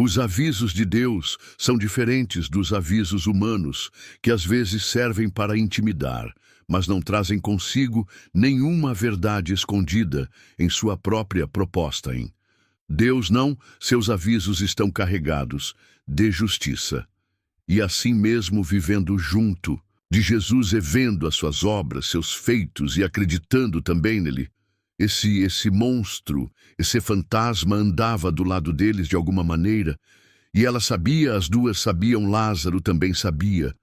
Os avisos de Deus são diferentes dos avisos humanos, que às vezes servem para intimidar, mas não trazem consigo nenhuma verdade escondida em sua própria proposta. Deus não, seus avisos estão carregados de justiça. E assim mesmo vivendo junto de Jesus e vendo as suas obras, seus feitos e acreditando também nele, esse monstro, esse fantasma andava do lado deles de alguma maneira, e ela sabia, as duas sabiam, Lázaro também sabia.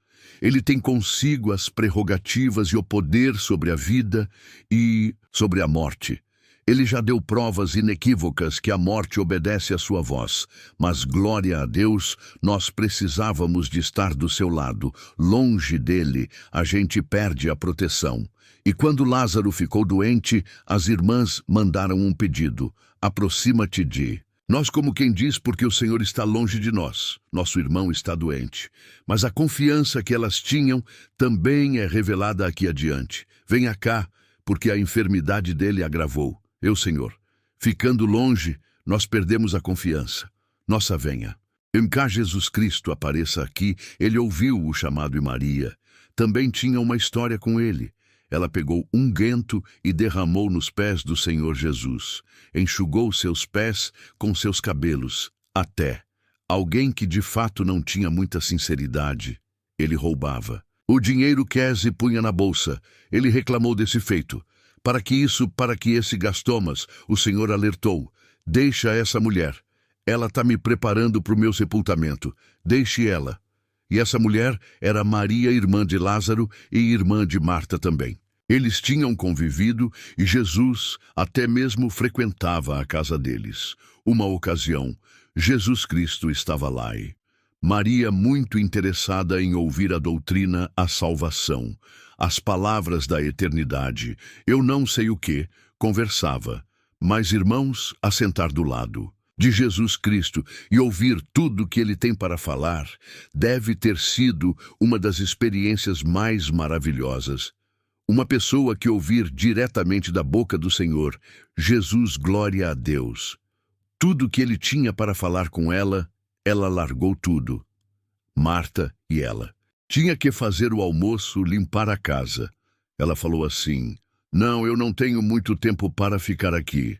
Ele tem consigo as prerrogativas e o poder sobre a vida e sobre a morte. Ele já deu provas inequívocas que a morte obedece à sua voz, mas, glória a Deus, nós precisávamos de estar do seu lado. Longe dele, a gente perde a proteção. E quando Lázaro ficou doente, as irmãs mandaram um pedido: aproxima-te de nós, como quem diz, porque o Senhor está longe de nós. Nosso irmão está doente. Mas a confiança que elas tinham também é revelada aqui adiante. Venha cá, porque a enfermidade dele agravou. Senhor, ficando longe, nós perdemos a confiança. Nossa venha. Em cá Jesus Cristo apareça aqui, ele ouviu o chamado e Maria também tinha uma história com ele. Ela pegou unguento e derramou nos pés do Senhor Jesus. Enxugou seus pés com seus cabelos. Até alguém que de fato não tinha muita sinceridade, ele roubava. O dinheiro Kese punha na bolsa. Ele reclamou desse feito. Para que esse gastomas, o Senhor alertou: deixa essa mulher. Ela está me preparando para o meu sepultamento. Deixe ela. E essa mulher era Maria, irmã de Lázaro e irmã de Marta também. Eles tinham convivido e Jesus até mesmo frequentava a casa deles. Uma ocasião, Jesus Cristo estava lá e Maria, muito interessada em ouvir a doutrina, a salvação, as palavras da eternidade, eu não sei o que, conversava, mas irmãos, a sentar do lado de Jesus Cristo e ouvir tudo que ele tem para falar, deve ter sido uma das experiências mais maravilhosas. Uma pessoa que ouvir diretamente da boca do Senhor, Jesus, glória a Deus. Tudo que ele tinha para falar com ela largou tudo. Marta e ela. Tinha que fazer o almoço, limpar a casa. Ela falou assim: não, eu não tenho muito tempo para ficar aqui.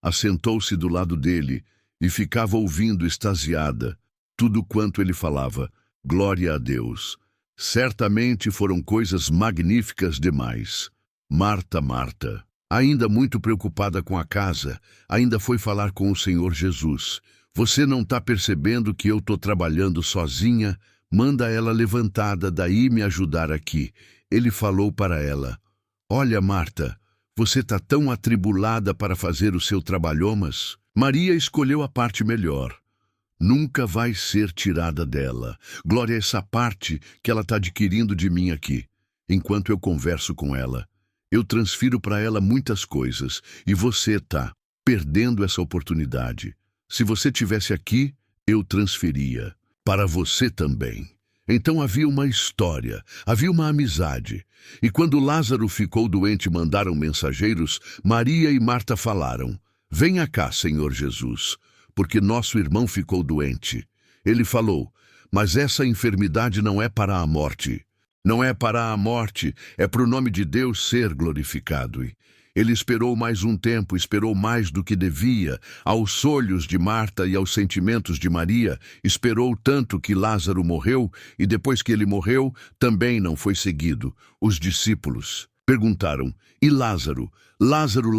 Assentou-se do lado dele e ficava ouvindo extasiada tudo quanto ele falava. Glória a Deus. Certamente foram coisas magníficas demais. Marta, Marta, ainda muito preocupada com a casa, ainda foi falar com o Senhor Jesus. Você não está percebendo que eu estou trabalhando sozinha? Manda ela levantada daí me ajudar aqui. Ele falou para ela: olha, Marta, você está tão atribulada para fazer o seu trabalhomas. Maria escolheu a parte melhor. Nunca vai ser tirada dela. Glória a essa parte que ela está adquirindo de mim aqui. Enquanto eu converso com ela, eu transfiro para ela muitas coisas e você está perdendo essa oportunidade. Se você tivesse aqui, eu transferia para você também. Então havia uma história, havia uma amizade. E quando Lázaro ficou doente, mandaram mensageiros. Maria e Marta falaram: venha cá, Senhor Jesus, porque nosso irmão ficou doente. Ele falou: mas essa enfermidade não é para a morte. Não é para a morte, é para o nome de Deus ser glorificado. Ele esperou mais um tempo, esperou mais do que devia, aos olhos de Marta e aos sentimentos de Maria, esperou tanto que Lázaro morreu, e depois que ele morreu, também não foi seguido. Os discípulos perguntaram: e Lázaro? Lázaro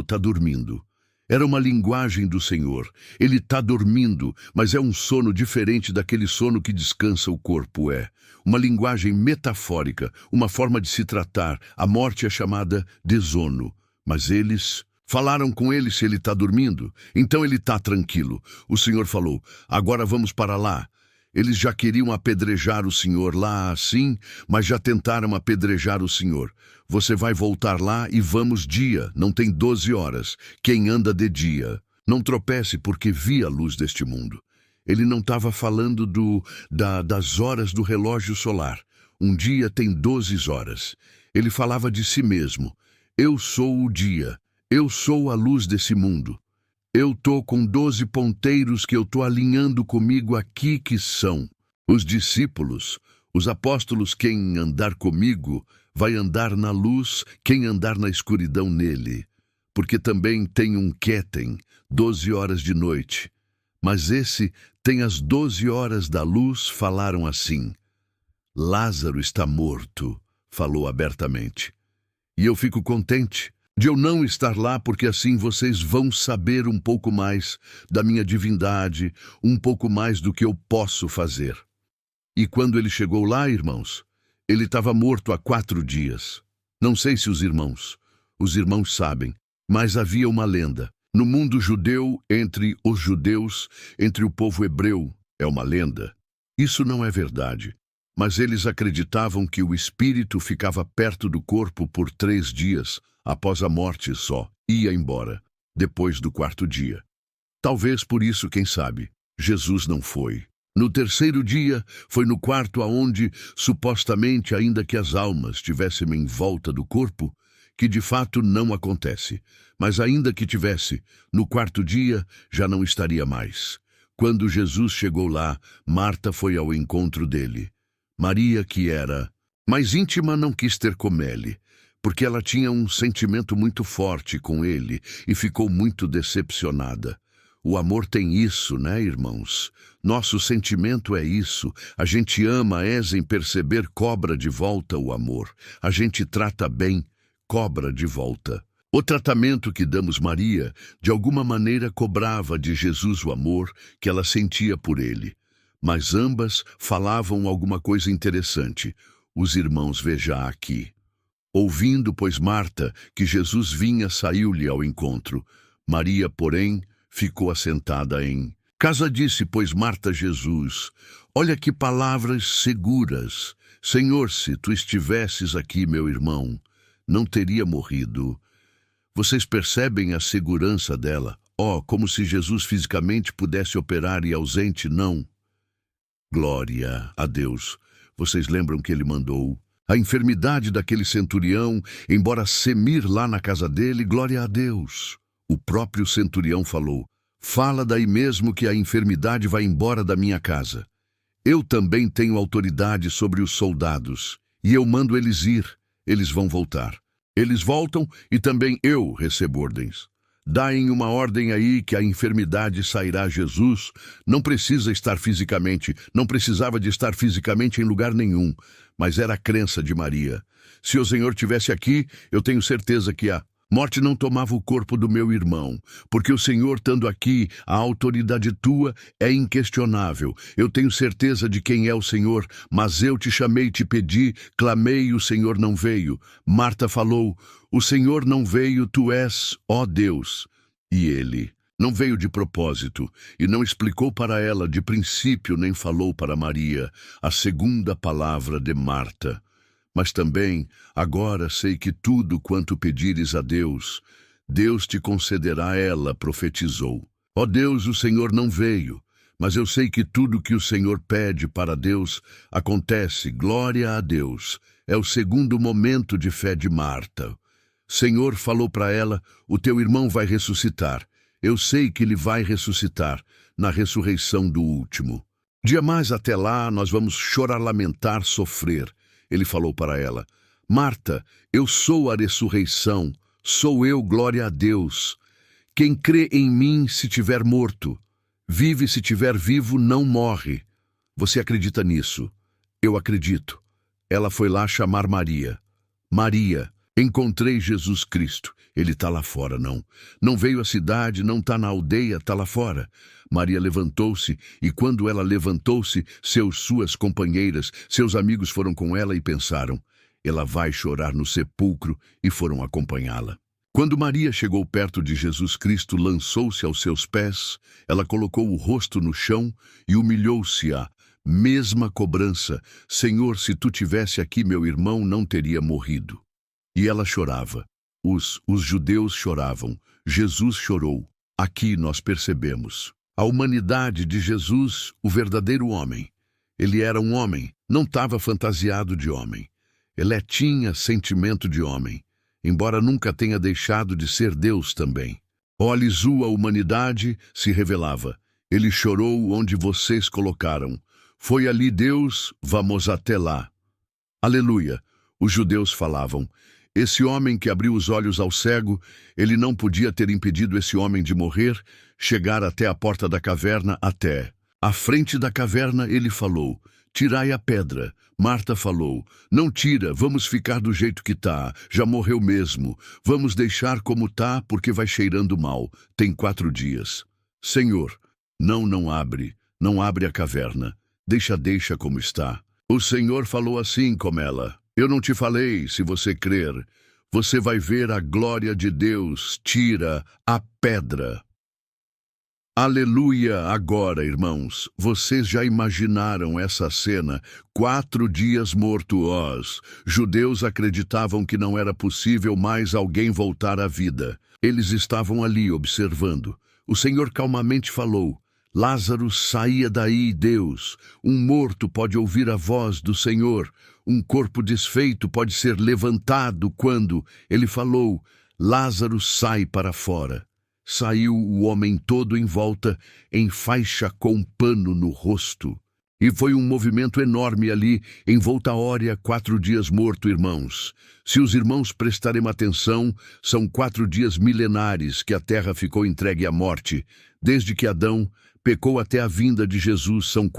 está dormindo. Era uma linguagem do Senhor. Ele está dormindo, mas é um sono diferente daquele sono que descansa o corpo. É uma linguagem metafórica, uma forma de se tratar. A morte é chamada de sono. Mas eles falaram com ele se ele está dormindo. Então ele está tranquilo. O Senhor falou: agora vamos para lá. Eles já queriam apedrejar o Senhor lá assim, mas já tentaram apedrejar o Senhor. Você vai voltar lá e vamos dia, não tem 12 horas. Quem anda de dia não tropece, porque vi a luz deste mundo. Ele não estava falando das horas do relógio solar. Um dia tem 12 horas. Ele falava de si mesmo: eu sou o dia, eu sou a luz desse mundo. Eu tô com 12 ponteiros que eu tô alinhando comigo aqui, que são os discípulos, os apóstolos. Quem andar comigo vai andar na luz, quem andar na escuridão nele. Porque também tem um quetem, 12 horas de noite. Mas esse tem as 12 horas da luz. Falaram assim: Lázaro está morto, falou abertamente. E eu fico contente de eu não estar lá, porque assim vocês vão saber um pouco mais da minha divindade, um pouco mais do que eu posso fazer. E quando ele chegou lá, irmãos, ele estava morto há 4 dias. Não sei se os irmãos sabem, mas havia uma lenda. No mundo judeu, entre os judeus, entre o povo hebreu, é uma lenda. Isso não é verdade. Mas eles acreditavam que o espírito ficava perto do corpo por 3 dias, após a morte só ia embora, depois do 4º dia. Talvez por isso, quem sabe, Jesus não foi. No 3º dia, foi no quarto aonde, supostamente, ainda que as almas estivessem em volta do corpo, que de fato não acontece, mas ainda que tivesse, no 4º dia já não estaria mais. Quando Jesus chegou lá, Marta foi ao encontro dele. Maria, que era mais íntima, não quis ter com ele, porque ela tinha um sentimento muito forte com ele e ficou muito decepcionada. O amor tem isso, né, irmãos? Nosso sentimento é isso. A gente ama, em perceber, cobra de volta o amor. A gente trata bem, cobra de volta. O tratamento que damos Maria, de alguma maneira, cobrava de Jesus o amor que ela sentia por ele. Mas ambas falavam alguma coisa interessante. Os irmãos vejam aqui. Ouvindo, pois, Marta, que Jesus vinha, saiu-lhe ao encontro. Maria, porém, ficou assentada em casa. Disse, pois, Marta a Jesus: olha que palavras seguras. Senhor, se tu estivesses aqui, meu irmão não teria morrido. Vocês percebem a segurança dela? Como se Jesus fisicamente pudesse operar e ausente, não. Glória a Deus. Vocês lembram que ele mandou a enfermidade daquele centurião, embora semir lá na casa dele? Glória a Deus. O próprio centurião falou: fala daí mesmo que a enfermidade vai embora da minha casa. Eu também tenho autoridade sobre os soldados, e eu mando eles ir, eles vão voltar. Eles voltam e também eu recebo ordens. Daem uma ordem aí que a enfermidade sairá. Jesus não precisa estar fisicamente, não precisava de estar fisicamente em lugar nenhum, mas era a crença de Maria. Se o Senhor tivesse aqui, eu tenho certeza que a morte não tomava o corpo do meu irmão, porque o Senhor, estando aqui, a autoridade tua é inquestionável. Eu tenho certeza de quem é o Senhor, mas eu te chamei, te pedi, clamei, o Senhor não veio. Marta falou: o Senhor não veio, tu és, ó Deus. E ele não veio de propósito, e não explicou para ela de princípio, nem falou para Maria a segunda palavra de Marta. Mas também, agora sei que tudo quanto pedires a Deus, Deus te concederá. Ela profetizou: ó Deus, o Senhor não veio, mas eu sei que tudo que o Senhor pede para Deus acontece. Glória a Deus. É o segundo momento de fé de Marta. Senhor falou para ela: o teu irmão vai ressuscitar. Eu sei que ele vai ressuscitar na ressurreição do último dia, mas até lá nós vamos chorar, lamentar, sofrer. Ele falou para ela: Marta, eu sou a ressurreição, sou eu, glória a Deus. Quem crê em mim, se tiver morto, vive; se tiver vivo, não morre. Você acredita nisso? Eu acredito. Ela foi lá chamar Maria. Maria, encontrei Jesus Cristo. Ele está lá fora, não. Não veio à cidade, não está na aldeia, está lá fora. Maria levantou-se, e quando ela levantou-se, suas companheiras, seus amigos foram com ela e pensaram: ela vai chorar no sepulcro, e foram acompanhá-la. Quando Maria chegou perto de Jesus Cristo, lançou-se aos seus pés, ela colocou o rosto no chão e humilhou-se à mesma cobrança: Senhor, se tu tivesse aqui, meu irmão não teria morrido. E ela chorava. Os judeus choravam. Jesus chorou. Aqui nós percebemos a humanidade de Jesus, o verdadeiro homem. Ele era um homem, não estava fantasiado de homem. Ele tinha sentimento de homem, embora nunca tenha deixado de ser Deus também. Olhe, sua humanidade se revelava. Ele chorou onde vocês colocaram. Foi ali Deus, vamos até lá. Aleluia! Os judeus falavam. Esse homem que abriu os olhos ao cego, ele não podia ter impedido esse homem de morrer, chegar até a porta da caverna, até. À frente da caverna ele falou, tirai a pedra. Marta falou, não tira, vamos ficar do jeito que tá, já morreu mesmo. Vamos deixar como tá, porque vai cheirando mal. Tem 4 dias. Senhor, não abre, não abre a caverna. Deixa como está. O Senhor falou assim com ela, eu não te falei, se você crer, você vai ver a glória de Deus, tira a pedra. Aleluia! Agora, irmãos, vocês já imaginaram essa cena? 4 dias mortos. Judeus acreditavam que não era possível mais alguém voltar à vida. Eles estavam ali observando. O Senhor calmamente falou, Lázaro, saia daí, Deus. Um morto pode ouvir a voz do Senhor. Um corpo desfeito pode ser levantado quando ele falou, Lázaro, sai para fora. Saiu o homem todo em volta, em faixa com pano no rosto. E foi um movimento enorme ali, em Volta-Ória, 4 dias morto, irmãos. Se os irmãos prestarem atenção, são 4 dias milenares que a terra ficou entregue à morte. Desde que Adão pecou até a vinda de Jesus, são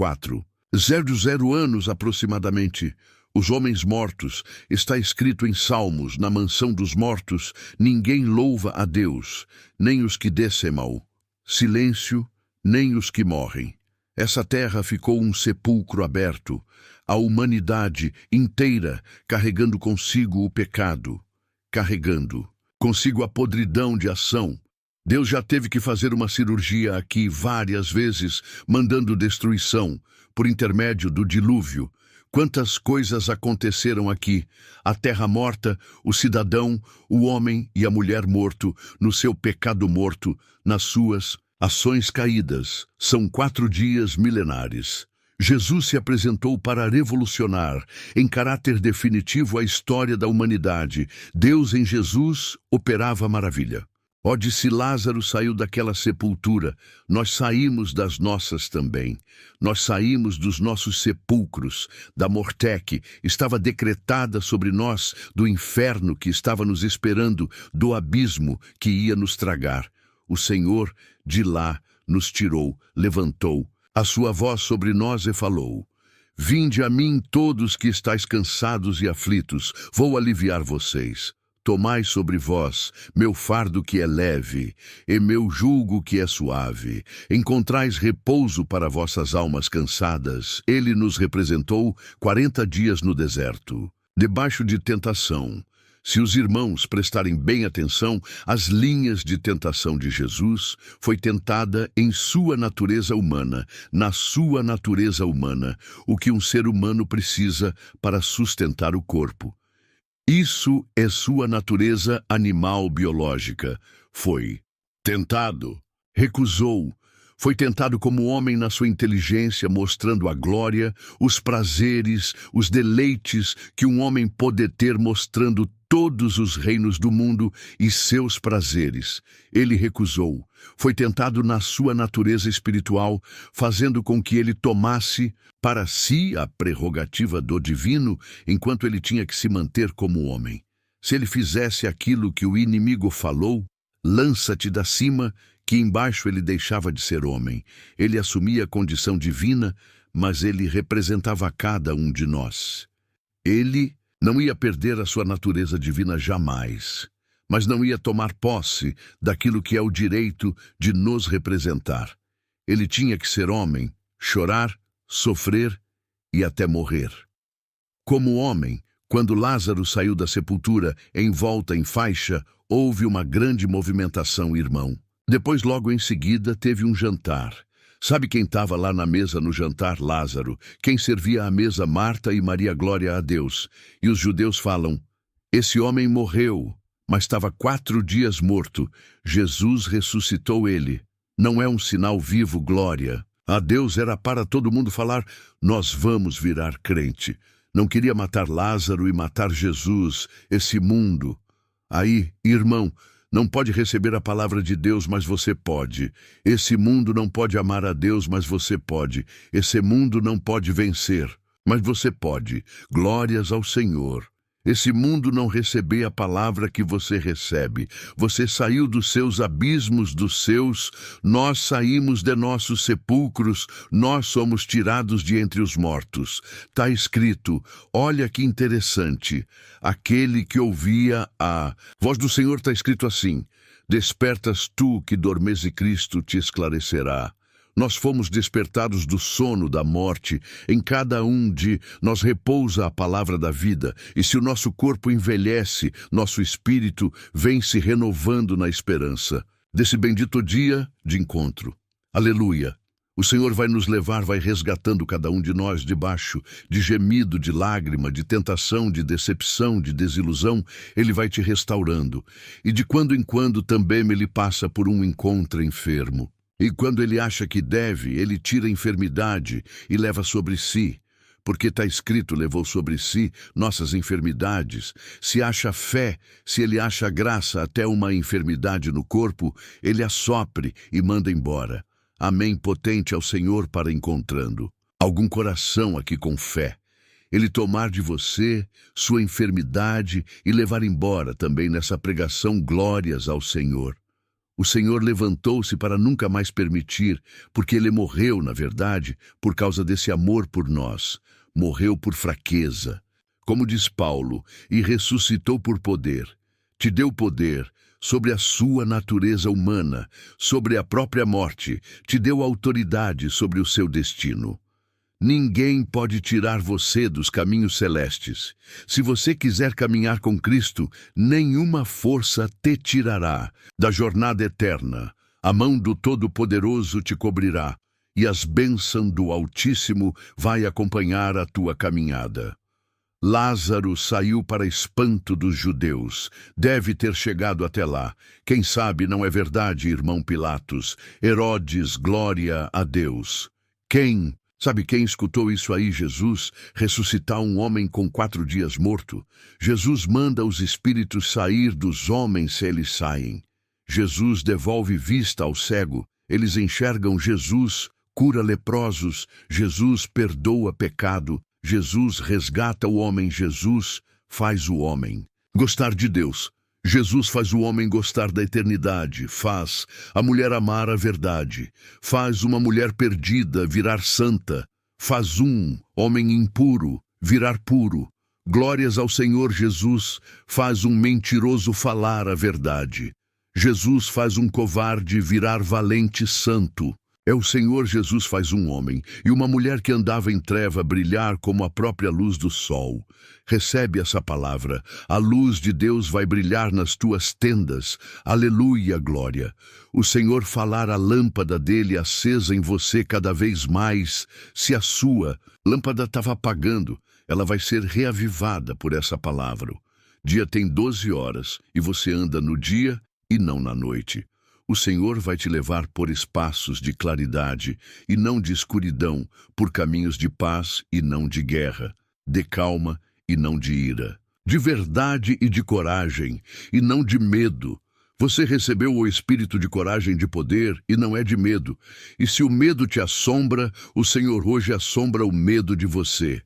0 anos aproximadamente. Os homens mortos, está escrito em Salmos, na mansão dos mortos, ninguém louva a Deus, nem os que descem ao silêncio, nem os que morrem. Essa terra ficou um sepulcro aberto, a humanidade inteira carregando consigo o pecado, carregando consigo a podridão de ação. Deus já teve que fazer uma cirurgia aqui várias vezes, mandando destruição, por intermédio do dilúvio. Quantas coisas aconteceram aqui, a terra morta, o cidadão, o homem e a mulher morto, no seu pecado morto, nas suas ações caídas. São 4 dias milenares. Jesus se apresentou para revolucionar, em caráter definitivo, a história da humanidade. Deus em Jesus operava maravilha. Se Lázaro saiu daquela sepultura, nós saímos das nossas também. Nós saímos dos nossos sepulcros, da morte que estava decretada sobre nós, do inferno que estava nos esperando, do abismo que ia nos tragar. O Senhor de lá nos tirou, levantou a sua voz sobre nós e falou, vinde a mim todos que estáis cansados e aflitos, vou aliviar vocês. Tomai sobre vós meu fardo que é leve, e meu jugo que é suave. Encontrais repouso para vossas almas cansadas. Ele nos representou 40 dias no deserto, debaixo de tentação. Se os irmãos prestarem bem atenção, as linhas de tentação de Jesus foi tentada em sua natureza humana, na sua natureza humana, o que um ser humano precisa para sustentar o corpo. Isso é sua natureza animal biológica. Foi tentado, recusou. Foi tentado como homem na sua inteligência, mostrando a glória, os prazeres, os deleites que um homem pode ter, mostrando todos os reinos do mundo e seus prazeres. Ele recusou. Foi tentado na sua natureza espiritual, fazendo com que ele tomasse para si a prerrogativa do divino, enquanto ele tinha que se manter como homem. Se ele fizesse aquilo que o inimigo falou, lança-te da cima, que embaixo ele deixava de ser homem. Ele assumia a condição divina, mas ele representava cada um de nós. Ele não ia perder a sua natureza divina jamais, mas não ia tomar posse daquilo que é o direito de nos representar. Ele tinha que ser homem, chorar, sofrer e até morrer. Como homem, quando Lázaro saiu da sepultura, envolta em faixa, houve uma grande movimentação, irmão. Depois, logo em seguida, teve um jantar. Sabe quem estava lá na mesa no jantar? Lázaro. Quem servia à mesa? Marta e Maria, glória a Deus. E os judeus falam, esse homem morreu, mas estava 4 dias morto. Jesus ressuscitou ele. Não é um sinal vivo, glória a Deus. Era para todo mundo falar, nós vamos virar crente. Não queria matar Lázaro e matar Jesus, esse mundo. Aí, irmão, não pode receber a palavra de Deus, mas você pode. Esse mundo não pode amar a Deus, mas você pode. Esse mundo não pode vencer, mas você pode. Glórias ao Senhor. Esse mundo não recebeu a palavra que você recebe. Você saiu dos seus abismos, nós saímos de nossos sepulcros, nós somos tirados de entre os mortos. Está escrito, olha que interessante, aquele que ouvia a voz do Senhor, está escrito assim, despertas tu que dormes e Cristo te esclarecerá. Nós fomos despertados do sono da morte, em cada um de nós repousa a palavra da vida, e se o nosso corpo envelhece, nosso espírito vem se renovando na esperança desse bendito dia de encontro. Aleluia! O Senhor vai nos levar, vai resgatando cada um de nós debaixo de gemido, de lágrima, de tentação, de decepção, de desilusão. Ele vai te restaurando. E de quando em quando também ele passa por um encontro enfermo. E quando ele acha que deve, ele tira a enfermidade e leva sobre si. Porque está escrito, levou sobre si nossas enfermidades. Se acha fé, se ele acha graça até uma enfermidade no corpo, ele assopre e manda embora. Amém, potente ao Senhor para encontrando algum coração aqui com fé. Ele tomar de você sua enfermidade e levar embora também nessa pregação glórias ao Senhor. O Senhor levantou-se para nunca mais permitir, porque ele morreu, na verdade, por causa desse amor por nós. Morreu por fraqueza. Como diz Paulo, e ressuscitou por poder. Te deu poder sobre a sua natureza humana, sobre a própria morte. Te deu autoridade sobre o seu destino. Ninguém pode tirar você dos caminhos celestes. Se você quiser caminhar com Cristo, nenhuma força te tirará da jornada eterna. A mão do Todo-Poderoso te cobrirá, e as bênçãos do Altíssimo vai acompanhar a tua caminhada. Lázaro saiu para espanto dos judeus. Deve ter chegado até lá. Quem sabe não é verdade, irmão Pilatos? Herodes, glória a Deus. Sabe quem escutou isso aí? Jesus, ressuscitar um homem com 4 dias morto. Jesus manda os espíritos sair dos homens se eles saem. Jesus devolve vista ao cego. Eles enxergam Jesus, cura leprosos. Jesus perdoa pecado. Jesus resgata o homem. Jesus faz o homem gostar de Deus. Jesus faz o homem gostar da eternidade, faz a mulher amar a verdade, faz uma mulher perdida virar santa, faz um homem impuro virar puro. Glórias ao Senhor. Jesus faz um mentiroso falar a verdade. Jesus faz um covarde virar valente santo. É o Senhor Jesus faz um homem e uma mulher que andava em treva brilhar como a própria luz do sol. Recebe essa palavra. A luz de Deus vai brilhar nas tuas tendas. Aleluia, glória. O Senhor falar a lâmpada dele acesa em você cada vez mais. Se a sua lâmpada estava apagando, ela vai ser reavivada por essa palavra. Dia tem 12 horas e você anda no dia e não na noite. O Senhor vai te levar por espaços de claridade e não de escuridão, por caminhos de paz e não de guerra, de calma e não de ira, de verdade e de coragem e não de medo. Você recebeu o espírito de coragem e de poder e não é de medo. E se o medo te assombra, o Senhor hoje assombra o medo de você.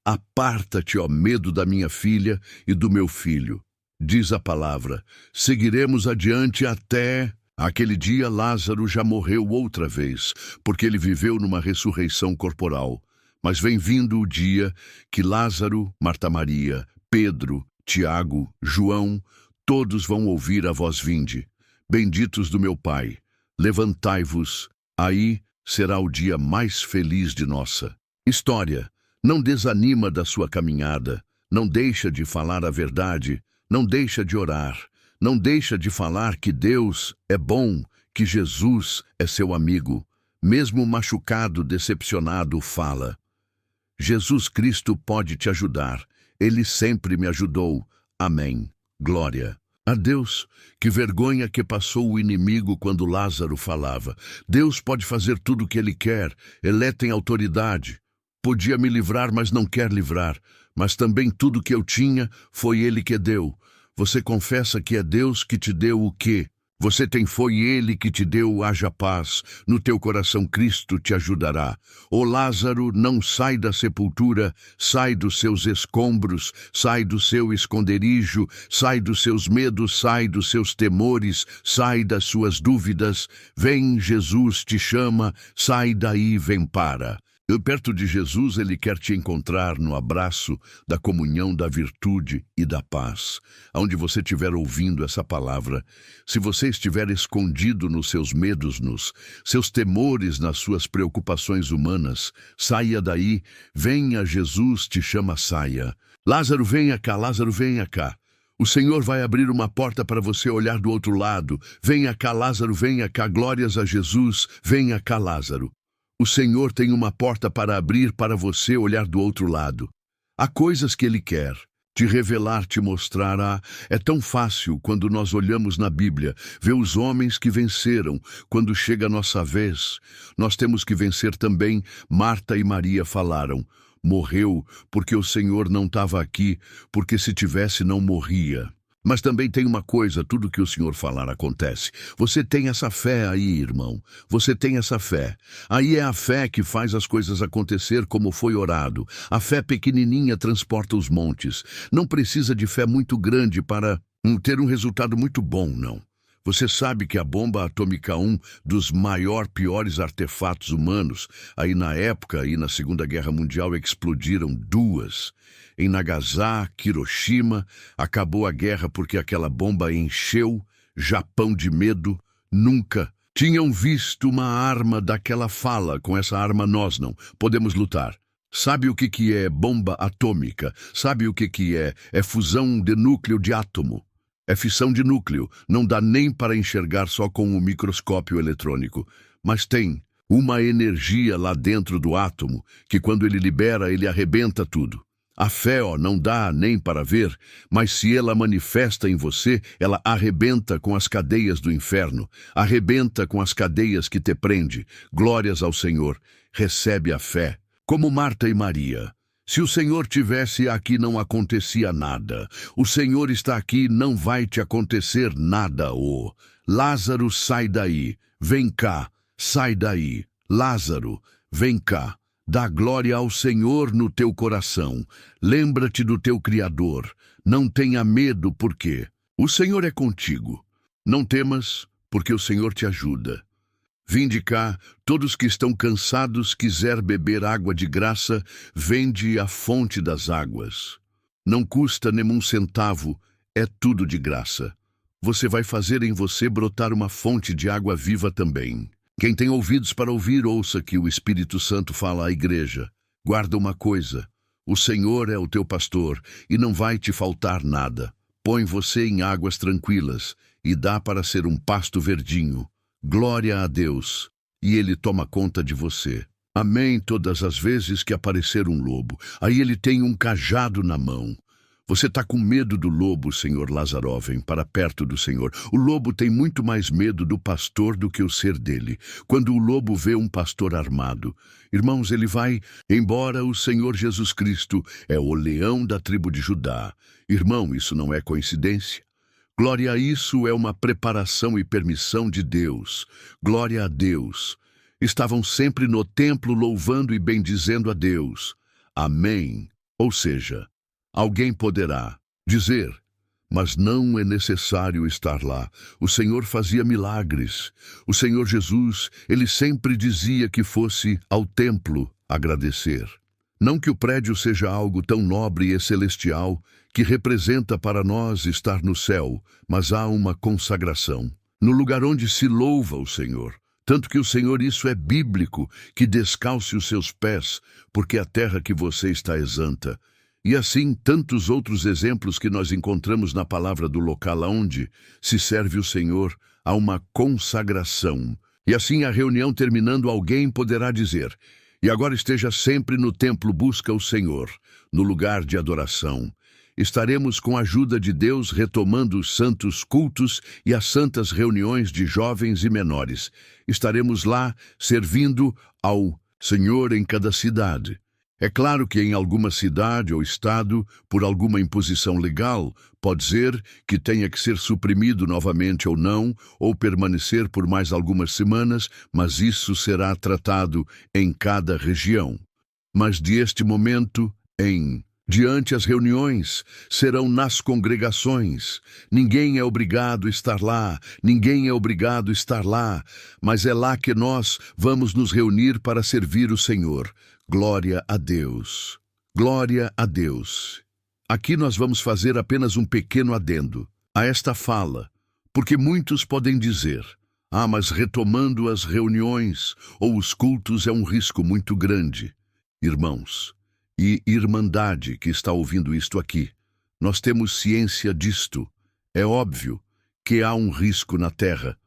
Aparta-te, ó medo da minha filha e do meu filho. Diz a palavra, seguiremos adiante até... Aquele dia Lázaro já morreu outra vez, porque ele viveu numa ressurreição corporal. Mas vem vindo o dia que Lázaro, Marta Maria, Pedro, Tiago, João, todos vão ouvir a voz vinde. Benditos do meu Pai, levantai-vos, aí será o dia mais feliz de nossa história. Não desanima da sua caminhada, não deixa de falar a verdade, não deixa de orar. Não deixa de falar que Deus é bom, que Jesus é seu amigo. Mesmo machucado, decepcionado, fala. Jesus Cristo pode te ajudar. Ele sempre me ajudou. Amém. Glória a Deus. Que vergonha que passou o inimigo quando Lázaro falava. Deus pode fazer tudo o que Ele quer. Ele tem autoridade. Podia me livrar, mas não quer livrar. Mas também tudo que eu tinha foi Ele que deu. Você confessa que é Deus que te deu o quê? Você tem foi Ele que te deu, haja paz. No teu coração Cristo te ajudará. Ô Lázaro, não sai da sepultura, sai dos seus escombros, sai do seu esconderijo, sai dos seus medos, sai dos seus temores, sai das suas dúvidas. Vem, Jesus te chama, sai daí, vem para. Perto de Jesus, Ele quer te encontrar no abraço da comunhão, da virtude e da paz. Onde você estiver ouvindo essa palavra, se você estiver escondido nos seus medos, nos seus temores, nas suas preocupações humanas, saia daí, venha, Jesus te chama, saia. Lázaro, venha cá, Lázaro, venha cá. O Senhor vai abrir uma porta para você olhar do outro lado. Venha cá, Lázaro, venha cá, glórias a Jesus, venha cá, Lázaro. O Senhor tem uma porta para abrir para você olhar do outro lado. Há coisas que Ele quer te revelar, te mostrar. É tão fácil quando nós olhamos na Bíblia, ver os homens que venceram. Quando chega a nossa vez, nós temos que vencer também. Marta e Maria falaram, morreu porque o Senhor não estava aqui, porque se tivesse não morria. Mas também tem uma coisa, tudo que o Senhor falar acontece. Você tem essa fé aí, irmão. Você tem essa fé. Aí é a fé que faz as coisas acontecer como foi orado. A fé pequenininha transporta os montes. Não precisa de fé muito grande para ter um resultado muito bom, não. Você sabe que a bomba atômica, um dos piores artefatos humanos, aí na época, aí na Segunda Guerra Mundial, explodiram duas. Em Nagasaki, Hiroshima, acabou a guerra porque aquela bomba encheu Japão de medo. Nunca tinham visto uma arma daquela fala. Com essa arma nós não podemos lutar. Sabe o que é bomba atômica? Sabe o que é? É fusão de núcleo de átomo. É fissão de núcleo, não dá nem para enxergar só com o microscópio eletrônico, mas tem uma energia lá dentro do átomo que quando ele libera, ele arrebenta tudo. A fé, não dá nem para ver, mas se ela manifesta em você, ela arrebenta com as cadeias do inferno, arrebenta com as cadeias que te prende. Glórias ao Senhor, recebe a fé, como Marta e Maria. Se o Senhor tivesse aqui, não acontecia nada. O Senhor está aqui, não vai te acontecer nada. Lázaro, sai daí. Vem cá, sai daí. Lázaro, vem cá. Dá glória ao Senhor no teu coração. Lembra-te do teu Criador. Não tenha medo, porque o Senhor é contigo. Não temas, porque o Senhor te ajuda. Vinde cá, todos que estão cansados, quiser beber água de graça, vende a fonte das águas. Não custa nem um centavo, é tudo de graça. Você vai fazer em você brotar uma fonte de água viva também. Quem tem ouvidos para ouvir, ouça que o Espírito Santo fala à igreja. Guarda uma coisa, o Senhor é o teu pastor e não vai te faltar nada. Põe você em águas tranquilas e dá para ser um pasto verdinho. Glória a Deus, e Ele toma conta de você. Amém. Todas as vezes que aparecer um lobo, aí ele tem um cajado na mão. Você está com medo do lobo, Senhor Lázaro, vem para perto do Senhor. O lobo tem muito mais medo do pastor do que o ser dele. Quando o lobo vê um pastor armado, irmãos, ele vai, embora o Senhor Jesus Cristo é o leão da tribo de Judá. Irmão, isso não é coincidência. Glória a isso, é uma preparação e permissão de Deus. Glória a Deus. Estavam sempre no templo louvando e bendizendo a Deus. Amém. Ou seja, alguém poderá dizer, mas não é necessário estar lá. O Senhor fazia milagres. O Senhor Jesus, Ele sempre dizia que fosse ao templo agradecer. Não que o prédio seja algo tão nobre e celestial que representa para nós estar no céu, mas há uma consagração, no lugar onde se louva o Senhor. Tanto que o Senhor, isso é bíblico, que descalce os seus pés, porque a terra que você está é santa. E assim, tantos outros exemplos que nós encontramos na palavra do local onde se serve o Senhor, há uma consagração. E assim, a reunião terminando, alguém poderá dizer, e agora esteja sempre no templo, busca o Senhor, no lugar de adoração. Estaremos com a ajuda de Deus retomando os santos cultos e as santas reuniões de jovens e menores. Estaremos lá servindo ao Senhor em cada cidade. É claro que em alguma cidade ou estado, por alguma imposição legal, pode ser que tenha que ser suprimido novamente ou não, ou permanecer por mais algumas semanas, mas isso será tratado em cada região. Mas deste momento, diante as reuniões serão nas congregações. Ninguém é obrigado a estar lá, ninguém é obrigado a estar lá, mas é lá que nós vamos nos reunir para servir o Senhor. Glória a Deus. Glória a Deus. Aqui nós vamos fazer apenas um pequeno adendo a esta fala, porque muitos podem dizer: mas retomando as reuniões ou os cultos é um risco muito grande. Irmãos e irmandade que está ouvindo isto aqui, nós temos ciência disto. É óbvio que há um risco na terra,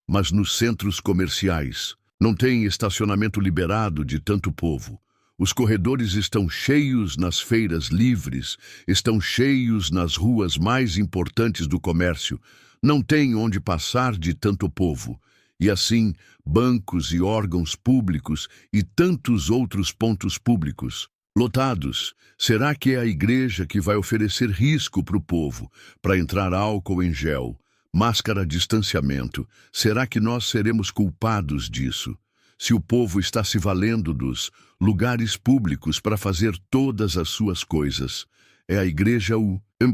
mas nos centros comerciais não tem estacionamento liberado de tanto povo. Os corredores estão cheios nas feiras livres, estão cheios nas ruas mais importantes do comércio. Não tem onde passar de tanto povo. E assim, bancos e órgãos públicos e tantos outros pontos públicos lotados. Será que é a igreja que vai oferecer risco para o povo, para entrar álcool em gel, máscara de distanciamento? Será que nós seremos culpados disso? Se o povo está se valendo dos lugares públicos para fazer todas as suas coisas, é a igreja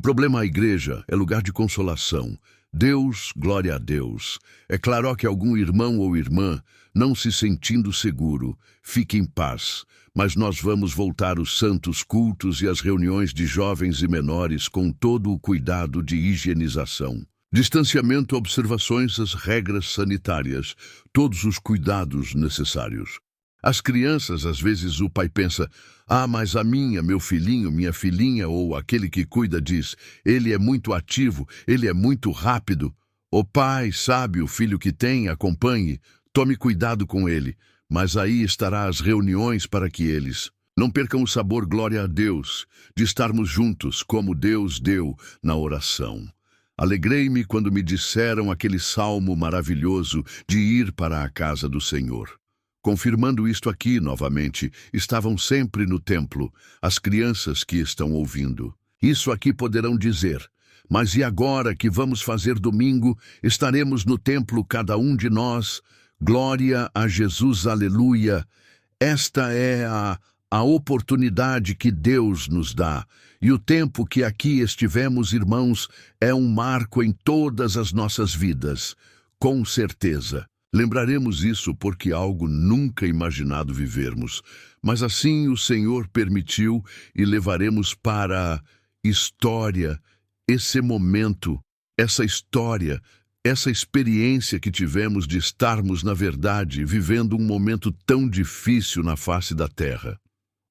problema. A igreja é lugar de consolação. Deus, glória a Deus. É claro que algum irmão ou irmã, não se sentindo seguro, fique em paz, mas nós vamos voltar os santos cultos e as reuniões de jovens e menores com todo o cuidado de higienização. Distanciamento, observações, as regras sanitárias, todos os cuidados necessários. As crianças, às vezes o pai pensa: mas meu filhinho, minha filhinha, ou aquele que cuida diz, ele é muito ativo, ele é muito rápido. O pai sabe o filho que tem, acompanhe, tome cuidado com ele, mas aí estará as reuniões para que eles não percam o sabor, glória a Deus, de estarmos juntos, como Deus deu na oração. Alegrei-me quando me disseram aquele salmo maravilhoso de ir para a casa do Senhor. Confirmando isto aqui novamente, estavam sempre no templo as crianças que estão ouvindo. Isso aqui poderão dizer: mas e agora que vamos fazer domingo, estaremos no templo cada um de nós? Glória a Jesus, aleluia! Esta é a oportunidade que Deus nos dá. E o tempo que aqui estivemos, irmãos, é um marco em todas as nossas vidas. Com certeza. Lembraremos isso porque algo nunca imaginado vivermos. Mas assim o Senhor permitiu e levaremos para a história esse momento, essa história, essa experiência que tivemos de estarmos, na verdade, vivendo um momento tão difícil na face da terra.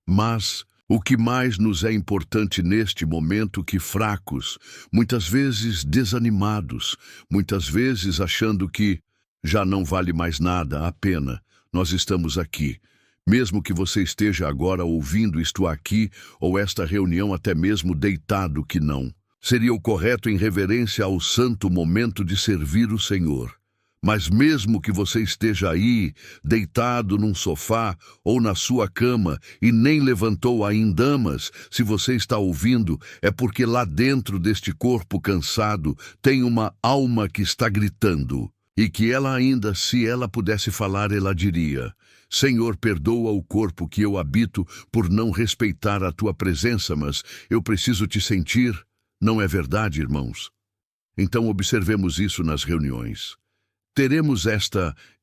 Mas o que mais nos é importante neste momento que fracos, muitas vezes desanimados, muitas vezes achando que já não vale mais nada a pena, nós estamos aqui. Mesmo que você esteja agora ouvindo isto aqui, ou esta reunião até mesmo deitado, que não seria o correto em reverência ao santo momento de servir o Senhor. Mas mesmo que você esteja aí, deitado num sofá ou na sua cama e nem levantou ainda, mas se você está ouvindo, é porque lá dentro deste corpo cansado tem uma alma que está gritando. E que ela ainda, se ela pudesse falar, ela diria: Senhor, perdoa o corpo que eu habito por não respeitar a tua presença, mas eu preciso te sentir. Não é verdade, irmãos? Então observemos isso nas reuniões. Teremos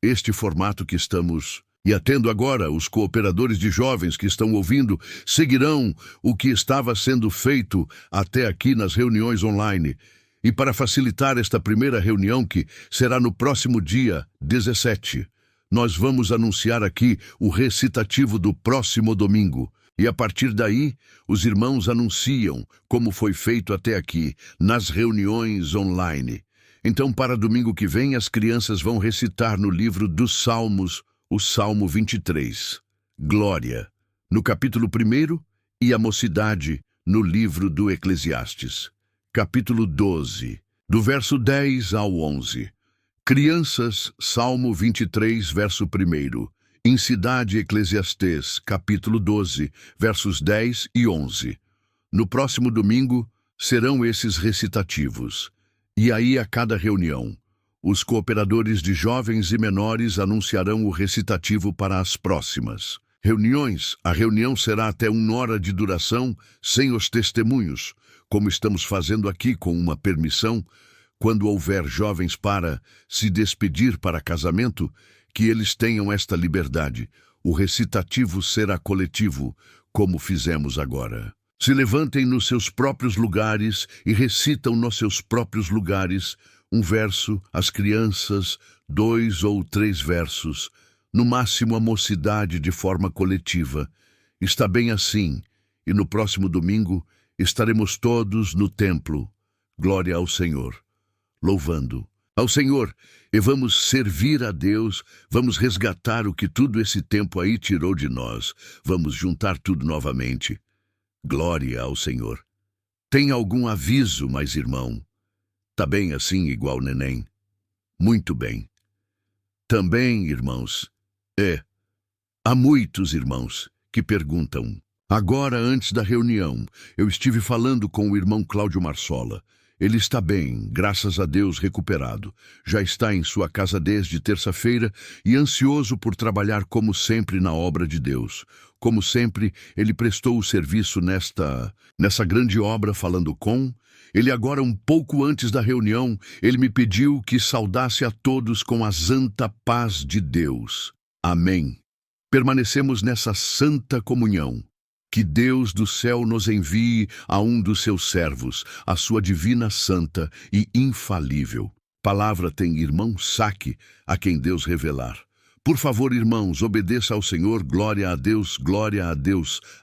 este formato que estamos, e atendo agora, os cooperadores de jovens que estão ouvindo seguirão o que estava sendo feito até aqui nas reuniões online. E para facilitar esta primeira reunião, que será no próximo dia 17, nós vamos anunciar aqui o recitativo do próximo domingo. E a partir daí, os irmãos anunciam como foi feito até aqui, nas reuniões online. Então, para domingo que vem, as crianças vão recitar no livro dos Salmos, o Salmo 23. Glória, no capítulo 1, e a mocidade, no livro do Eclesiastes. Capítulo 12, do verso 10 ao 11. Crianças, Salmo 23, verso 1. em Cidade Eclesiastés, capítulo 12, versos 10 e 11. No próximo domingo serão esses recitativos. E aí, a cada reunião, os cooperadores de jovens e menores anunciarão o recitativo para as próximas reuniões. A reunião será até 1 hora de duração, sem os testemunhos, como estamos fazendo aqui com uma permissão. Quando houver jovens para se despedir para casamento, que eles tenham esta liberdade. O recitativo será coletivo, como fizemos agora. Se levantem nos seus próprios lugares e recitam nos seus próprios lugares um verso, as crianças, 2 ou 3 versos, no máximo a mocidade de forma coletiva. Está bem assim, e no próximo domingo estaremos todos no templo. Glória ao Senhor. Louvando ao Senhor, e vamos servir a Deus, vamos resgatar o que tudo esse tempo aí tirou de nós, vamos juntar tudo novamente. Glória ao Senhor. Tem algum aviso, mais irmão? Tá bem assim, igual neném? Muito bem. Também, irmãos, há muitos irmãos que perguntam. Agora, antes da reunião, eu estive falando com o irmão Cláudio Marsola. Ele está bem, graças a Deus, recuperado. Já está em sua casa desde terça-feira e ansioso por trabalhar como sempre na obra de Deus. Como sempre, ele prestou o serviço nessa grande obra falando com. Ele agora, um pouco antes da reunião, ele me pediu que saudasse a todos com a santa paz de Deus. Amém. Permanecemos nessa santa comunhão. Que Deus do céu nos envie a um dos seus servos, a sua divina santa e infalível palavra tem irmão Saque, a quem Deus revelar. Por favor, irmãos, obedeça ao Senhor, glória a Deus,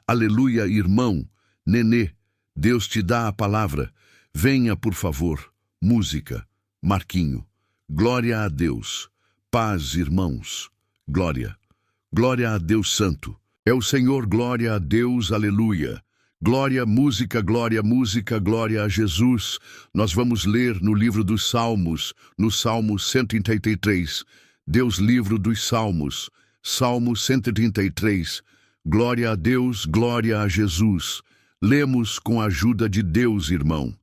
aleluia, irmão. Nenê, Deus te dá a palavra. Venha, por favor. Música, Marquinho. Glória a Deus. Paz, irmãos. Glória. Glória a Deus Santo. É o Senhor, glória a Deus, aleluia. Glória, música, glória a Jesus. Nós vamos ler no livro dos Salmos, no Salmo 133. Deus, livro dos Salmos, Salmo 133. Glória a Deus, glória a Jesus. Lemos com a ajuda de Deus, irmão.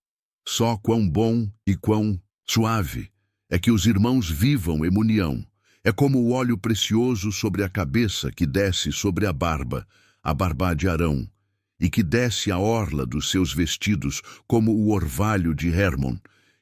Só quão bom e quão suave é que os irmãos vivam em união. É como o óleo precioso sobre a cabeça que desce sobre a barba de Arão, e que desce a orla dos seus vestidos como o orvalho de Hermon,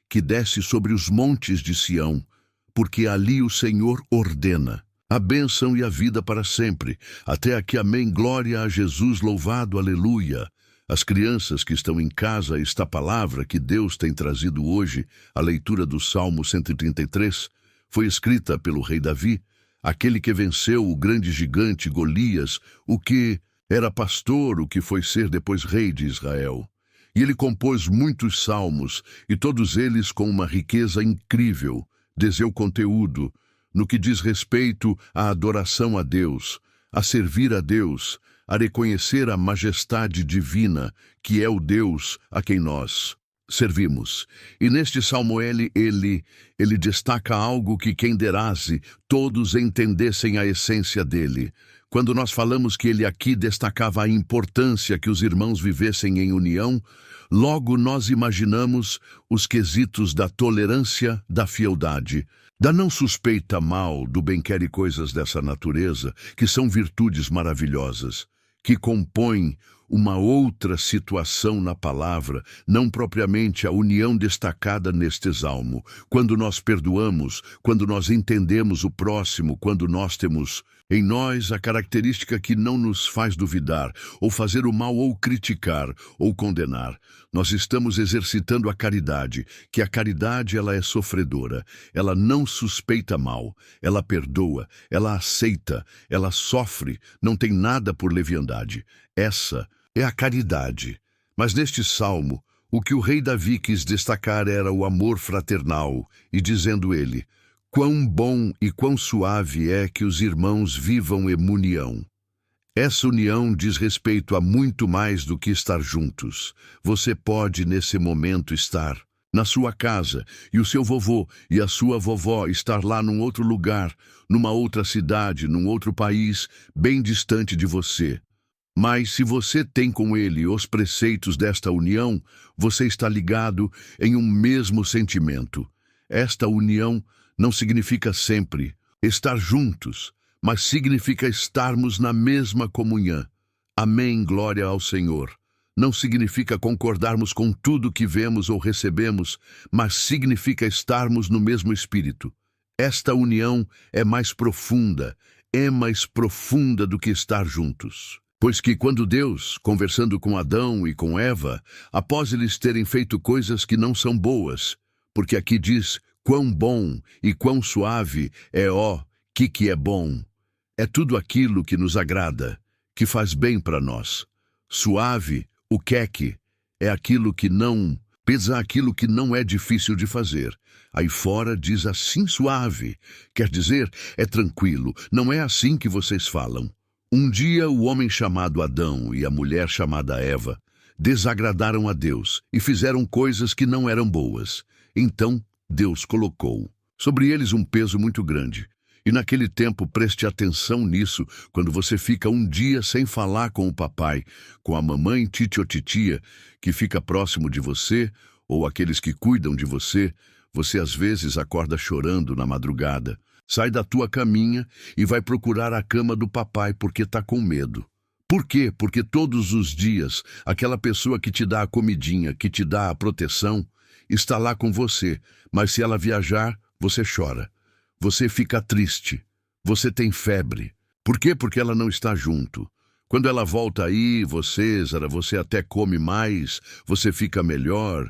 que desce sobre os montes de Sião, porque ali o Senhor ordena a bênção e a vida para sempre. Até aqui, amém, glória a Jesus, louvado, aleluia. As crianças que estão em casa, esta palavra que Deus tem trazido hoje, a leitura do Salmo 133, foi escrita pelo rei Davi, aquele que venceu o grande gigante Golias, o que era pastor, o que foi ser depois rei de Israel. E ele compôs muitos salmos, e todos eles com uma riqueza incrível, de seu conteúdo, no que diz respeito à adoração a Deus, a servir a Deus, a reconhecer a majestade divina, que é o Deus a quem nós servimos. E neste salmo ele destaca algo que quem deraze todos entendessem a essência dele. Quando nós falamos que ele aqui destacava a importância que os irmãos vivessem em união, logo nós imaginamos os quesitos da tolerância, da fieldade, da não suspeita mal, do bem-quer e coisas dessa natureza, que são virtudes maravilhosas, que compõem uma outra situação na palavra, não propriamente a união destacada neste salmo. Quando nós perdoamos, quando nós entendemos o próximo, quando nós temos em nós a característica que não nos faz duvidar, ou fazer o mal, ou criticar, ou condenar. Nós estamos exercitando a caridade, que a caridade ela é sofredora, ela não suspeita mal, ela perdoa, ela aceita, ela sofre, não tem nada por leviandade. Essa é a caridade. Mas neste salmo, o que o rei Davi quis destacar era o amor fraternal, e dizendo ele: quão bom e quão suave é que os irmãos vivam em união. Essa união diz respeito a muito mais do que estar juntos. Você pode, nesse momento, estar na sua casa, e o seu vovô e a sua vovó estar lá num outro lugar, numa outra cidade, num outro país, bem distante de você. Mas se você tem com ele os preceitos desta união, você está ligado em um mesmo sentimento. Esta união não significa sempre estar juntos, mas significa estarmos na mesma comunhão. Amém, glória ao Senhor. Não significa concordarmos com tudo que vemos ou recebemos, mas significa estarmos no mesmo espírito. Esta união é mais profunda do que estar juntos. Pois que quando Deus, conversando com Adão e com Eva, após eles terem feito coisas que não são boas, porque aqui diz quão bom e quão suave é que é bom. É tudo aquilo que nos agrada, que faz bem para nós. Suave, o que é aquilo que não pesa, aquilo que não é difícil de fazer. Aí fora diz assim suave, quer dizer, é tranquilo, não é assim que vocês falam. Um dia o homem chamado Adão e a mulher chamada Eva desagradaram a Deus e fizeram coisas que não eram boas. Então Deus colocou sobre eles um peso muito grande. E naquele tempo, preste atenção nisso, quando você fica um dia sem falar com o papai, com a mamãe, tite ou titia, que fica próximo de você, ou aqueles que cuidam de você, você às vezes acorda chorando na madrugada. Sai da tua caminha e vai procurar a cama do papai porque está com medo. Por quê? Porque todos os dias, aquela pessoa que te dá a comidinha, que te dá a proteção, está lá com você, mas se ela viajar, você chora. Você fica triste. Você tem febre. Por quê? Porque ela não está junto. Quando ela volta aí, você até come mais, você fica melhor.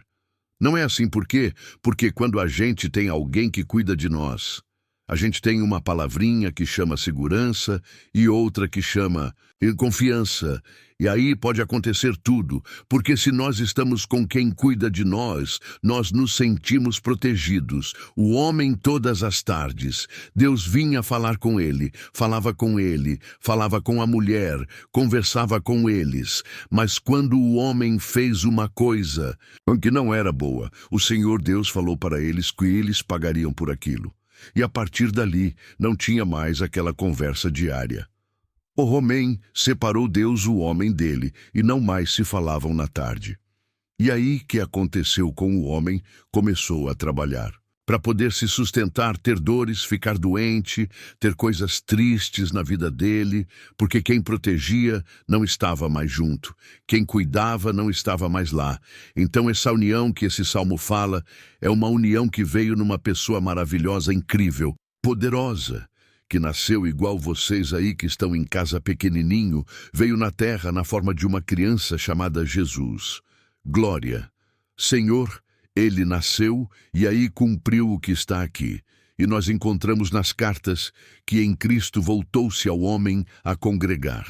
Não é assim por quê? Porque quando a gente tem alguém que cuida de nós, a gente tem uma palavrinha que chama segurança e outra que chama confiança. E aí pode acontecer tudo, porque se nós estamos com quem cuida de nós, nós nos sentimos protegidos. O homem todas as tardes, Deus vinha falar com ele, falava com a mulher, conversava com eles. Mas quando o homem fez uma coisa que não era boa, o Senhor Deus falou para eles que eles pagariam por aquilo. E a partir dali, não tinha mais aquela conversa diária. O homem separou Deus o homem dele, e não mais se falavam na tarde. E aí que aconteceu com o homem, começou a trabalhar. Para poder se sustentar, ter dores, ficar doente, ter coisas tristes na vida dele, porque quem protegia não estava mais junto, quem cuidava não estava mais lá. Então essa união que esse salmo fala é uma união que veio numa pessoa maravilhosa, incrível, poderosa, que nasceu igual vocês aí que estão em casa pequenininho, veio na terra na forma de uma criança chamada Jesus. Glória! Senhor, ele nasceu e aí cumpriu o que está aqui. E nós encontramos nas cartas que em Cristo voltou-se ao homem a congregar.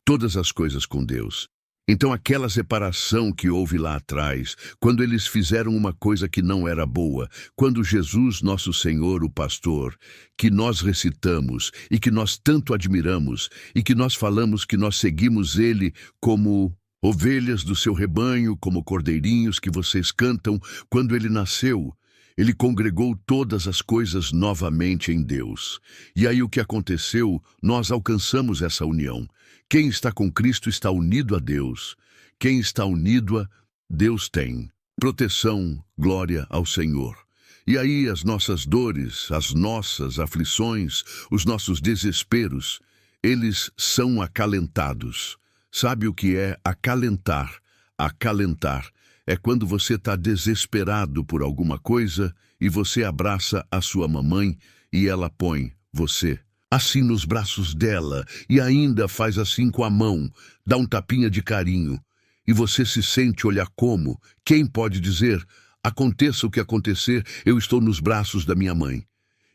Todas as coisas com Deus. Então aquela separação que houve lá atrás, quando eles fizeram uma coisa que não era boa, quando Jesus, nosso Senhor, o pastor, que nós recitamos e que nós tanto admiramos e que nós falamos que nós seguimos ele como ovelhas do seu rebanho, como cordeirinhos que vocês cantam, quando ele nasceu, ele congregou todas as coisas novamente em Deus. E aí o que aconteceu? Nós alcançamos essa união. Quem está com Cristo está unido a Deus. Quem está unido a Deus tem proteção, glória ao Senhor. E aí as nossas dores, as nossas aflições, os nossos desesperos, eles são acalentados. Sabe o que é acalentar? Acalentar é quando você está desesperado por alguma coisa e você abraça a sua mamãe e ela põe você assim nos braços dela e ainda faz assim com a mão, dá um tapinha de carinho. E você se sente, olha como, quem pode dizer, aconteça o que acontecer, eu estou nos braços da minha mãe.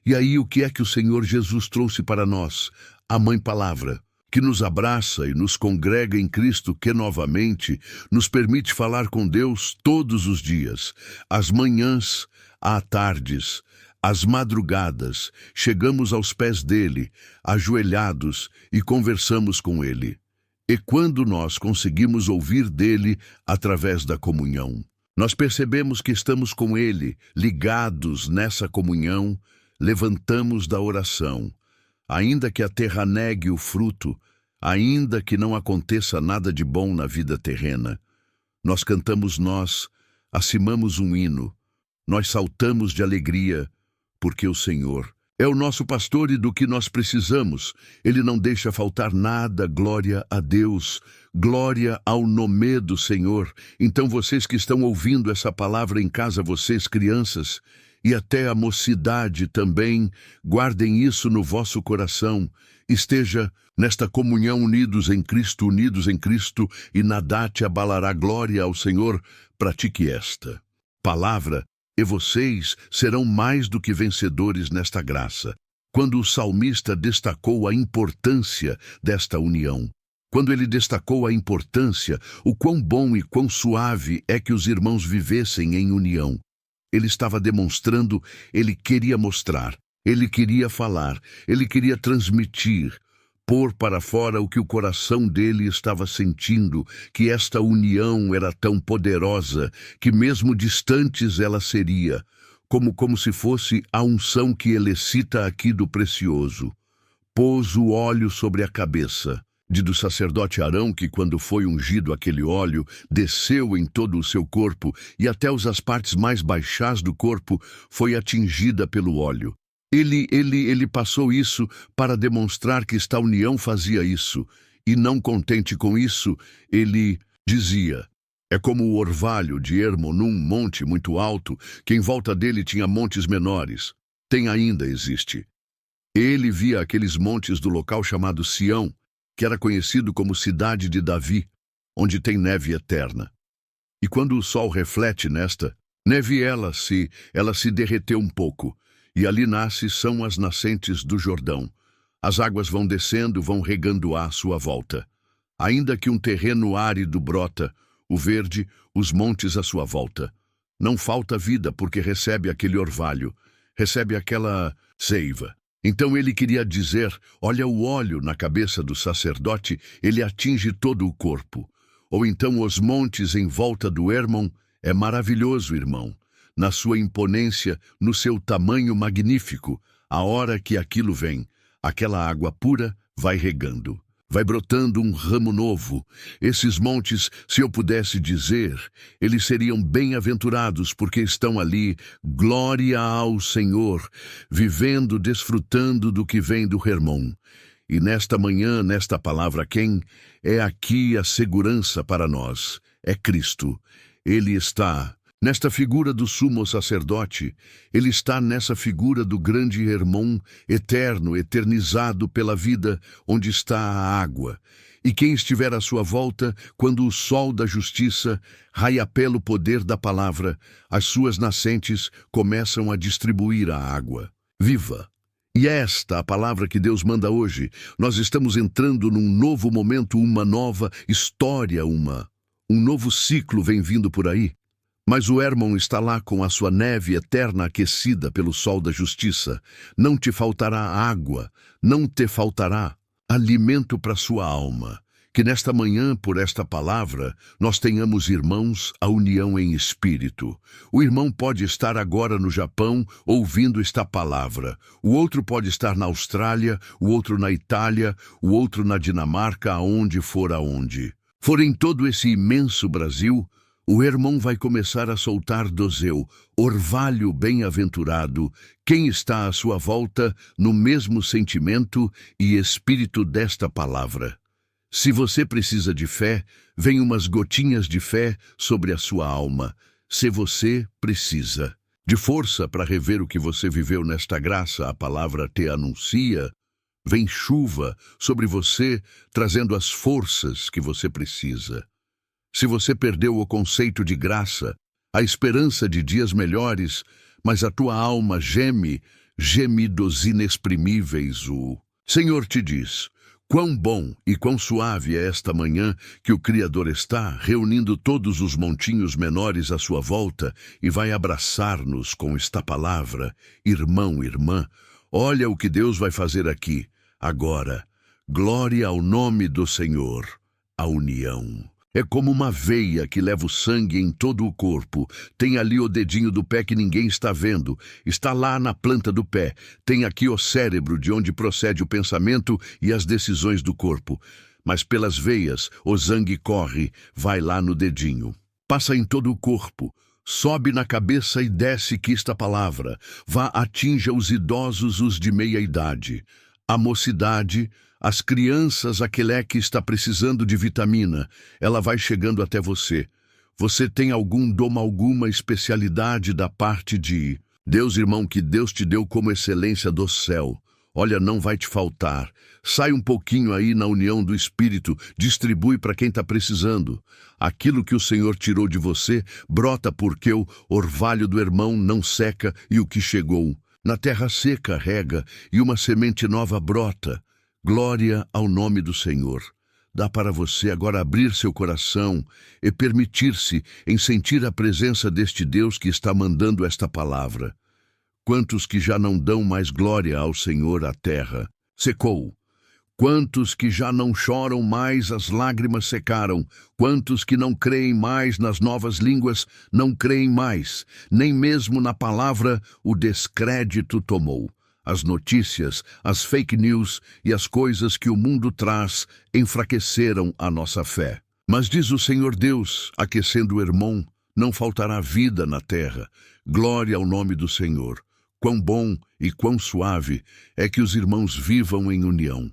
E aí o que é que o Senhor Jesus trouxe para nós? A Mãe Palavra, que nos abraça e nos congrega em Cristo, que novamente nos permite falar com Deus todos os dias, às manhãs, à tardes, às madrugadas, chegamos aos pés dele, ajoelhados e conversamos com ele. E quando nós conseguimos ouvir dele através da comunhão, Nós percebemos que estamos com Ele, ligados nessa comunhão, levantamos da oração. Ainda que a terra negue o fruto, ainda que não aconteça nada de bom na vida terrena, nós cantamos acimamos um hino, nós saltamos de alegria, porque o Senhor é o nosso pastor e do que nós precisamos. Ele não deixa faltar nada, glória a Deus, glória ao nome do Senhor. Então vocês que estão ouvindo essa palavra em casa, vocês crianças, e até a mocidade também, guardem isso no vosso coração. Esteja nesta comunhão unidos em Cristo, e nada te abalará. Glória ao Senhor. Pratique esta palavra, e vocês serão mais do que vencedores nesta graça. Quando o salmista destacou a importância desta união, quando ele destacou a importância, o quão bom e quão suave é que os irmãos vivessem em união, ele estava demonstrando, ele queria mostrar, ele queria falar, ele queria transmitir, pôr para fora o que o coração dele estava sentindo, que esta união era tão poderosa, que mesmo distantes ela seria, como se fosse a unção que ele cita aqui do precioso. Pôs o óleo sobre a cabeça do sacerdote Arão, que quando foi ungido aquele óleo, desceu em todo o seu corpo, e até as partes mais baixas do corpo foi atingida pelo óleo. Ele passou isso para demonstrar que esta união fazia isso, e não contente com isso, ele dizia, é como o orvalho de Hermon num monte muito alto, que em volta dele tinha montes menores. Existe. Ele via aqueles montes do local chamado Sião, que era conhecido como Cidade de Davi, onde tem neve eterna. E quando o sol reflete nesta neve, ela se derreteu um pouco, e ali são as nascentes do Jordão. As águas vão descendo, vão regando à sua volta. Ainda que um terreno árido brota, o verde, os montes à sua volta. Não falta vida, porque recebe aquele orvalho, recebe aquela seiva. Então ele queria dizer, olha o óleo na cabeça do sacerdote, ele atinge todo o corpo. Ou então os montes em volta do Hermon, é maravilhoso, irmão. Na sua imponência, no seu tamanho magnífico, a hora que aquilo vem, aquela água pura vai regando, vai brotando um ramo novo. Esses montes, se eu pudesse dizer, eles seriam bem-aventurados porque estão ali, glória ao Senhor, vivendo, desfrutando do que vem do Hermon. E nesta manhã, nesta palavra, quem é aqui a segurança para nós? É Cristo. Ele está nesta figura do sumo sacerdote, ele está nessa figura do grande Hermon, eterno, eternizado pela vida, onde está a água. E quem estiver à sua volta, quando o sol da justiça raia pelo poder da palavra, as suas nascentes começam a distribuir a água viva. E esta a palavra que Deus manda hoje. Nós estamos entrando num novo momento, uma nova história, um novo ciclo vem vindo por aí. Mas o Hermon está lá com a sua neve eterna aquecida pelo sol da justiça. Não te faltará água, não te faltará alimento para sua alma. Que nesta manhã, por esta palavra, nós tenhamos, irmãos, a união em espírito. O irmão pode estar agora no Japão ouvindo esta palavra. O outro pode estar na Austrália, o outro na Itália, o outro na Dinamarca, aonde for em todo esse imenso Brasil. O Hermon vai começar a soltar do seu orvalho bem-aventurado. Quem está à sua volta no mesmo sentimento e espírito desta palavra? Se você precisa de fé, vem umas gotinhas de fé sobre a sua alma. Se você precisa de força para rever o que você viveu nesta graça, a palavra te anuncia. Vem chuva sobre você, trazendo as forças que você precisa. Se você perdeu o conceito de graça, a esperança de dias melhores, mas a tua alma geme, gemidos inexprimíveis, o Senhor te diz, quão bom e quão suave é esta manhã que o Criador está reunindo todos os montinhos menores à sua volta e vai abraçar-nos com esta palavra. Irmão, irmã, olha o que Deus vai fazer aqui, agora. Glória ao nome do Senhor, a união. É como uma veia que leva o sangue em todo o corpo. Tem ali o dedinho do pé que ninguém está vendo. Está lá na planta do pé. Tem aqui o cérebro, de onde procede o pensamento e as decisões do corpo. Mas pelas veias, o sangue corre, vai lá no dedinho. Passa em todo o corpo. Sobe na cabeça e desce esta palavra. Vá, atinja os idosos, os de meia idade. A mocidade, as crianças, aquele que está precisando de vitamina, ela vai chegando até você. Você tem algum dom, alguma especialidade da parte de Deus, irmão, que Deus te deu como excelência do céu. Olha, não vai te faltar. Sai um pouquinho aí na união do Espírito, distribui para quem está precisando. Aquilo que o Senhor tirou de você, brota porque o orvalho do irmão não seca e o que chegou. Na terra seca rega e uma semente nova brota. Glória ao nome do Senhor. Dá para você agora abrir seu coração e permitir-se em sentir a presença deste Deus que está mandando esta palavra. Quantos que já não dão mais glória ao Senhor, a terra secou. Quantos que já não choram mais, as lágrimas secaram. Quantos que não creem mais nas novas línguas, não creem mais. Nem mesmo na palavra o descrédito tomou. As notícias, as fake news e as coisas que o mundo traz enfraqueceram a nossa fé. Mas diz o Senhor Deus, aquecendo o irmão, não faltará vida na terra. Glória ao nome do Senhor. Quão bom e quão suave é que os irmãos vivam em união.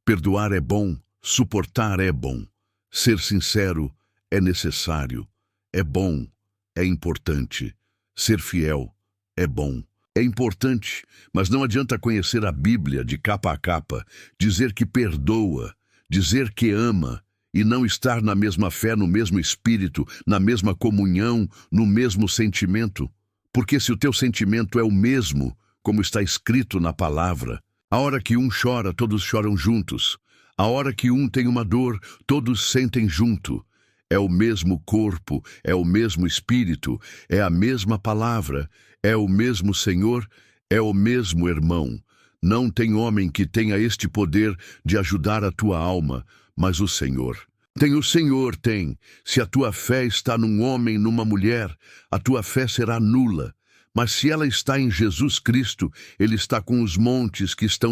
Perdoar é bom, suportar é bom. Ser sincero é necessário. É bom, é importante. Ser fiel é bom. É importante, mas não adianta conhecer a Bíblia de capa a capa, dizer que perdoa, dizer que ama e não estar na mesma fé, no mesmo espírito, na mesma comunhão, no mesmo sentimento. Porque se o teu sentimento é o mesmo, como está escrito na palavra, a hora que um chora, todos choram juntos. A hora que um tem uma dor, todos sentem junto. É o mesmo corpo, é o mesmo espírito, é a mesma palavra, é o mesmo Senhor, é o mesmo irmão. Não tem homem que tenha este poder de ajudar a tua alma, mas o Senhor. O Senhor tem. Se a tua fé está num homem, numa mulher, a tua fé será nula. Mas se ela está em Jesus Cristo, ele está com os montes que está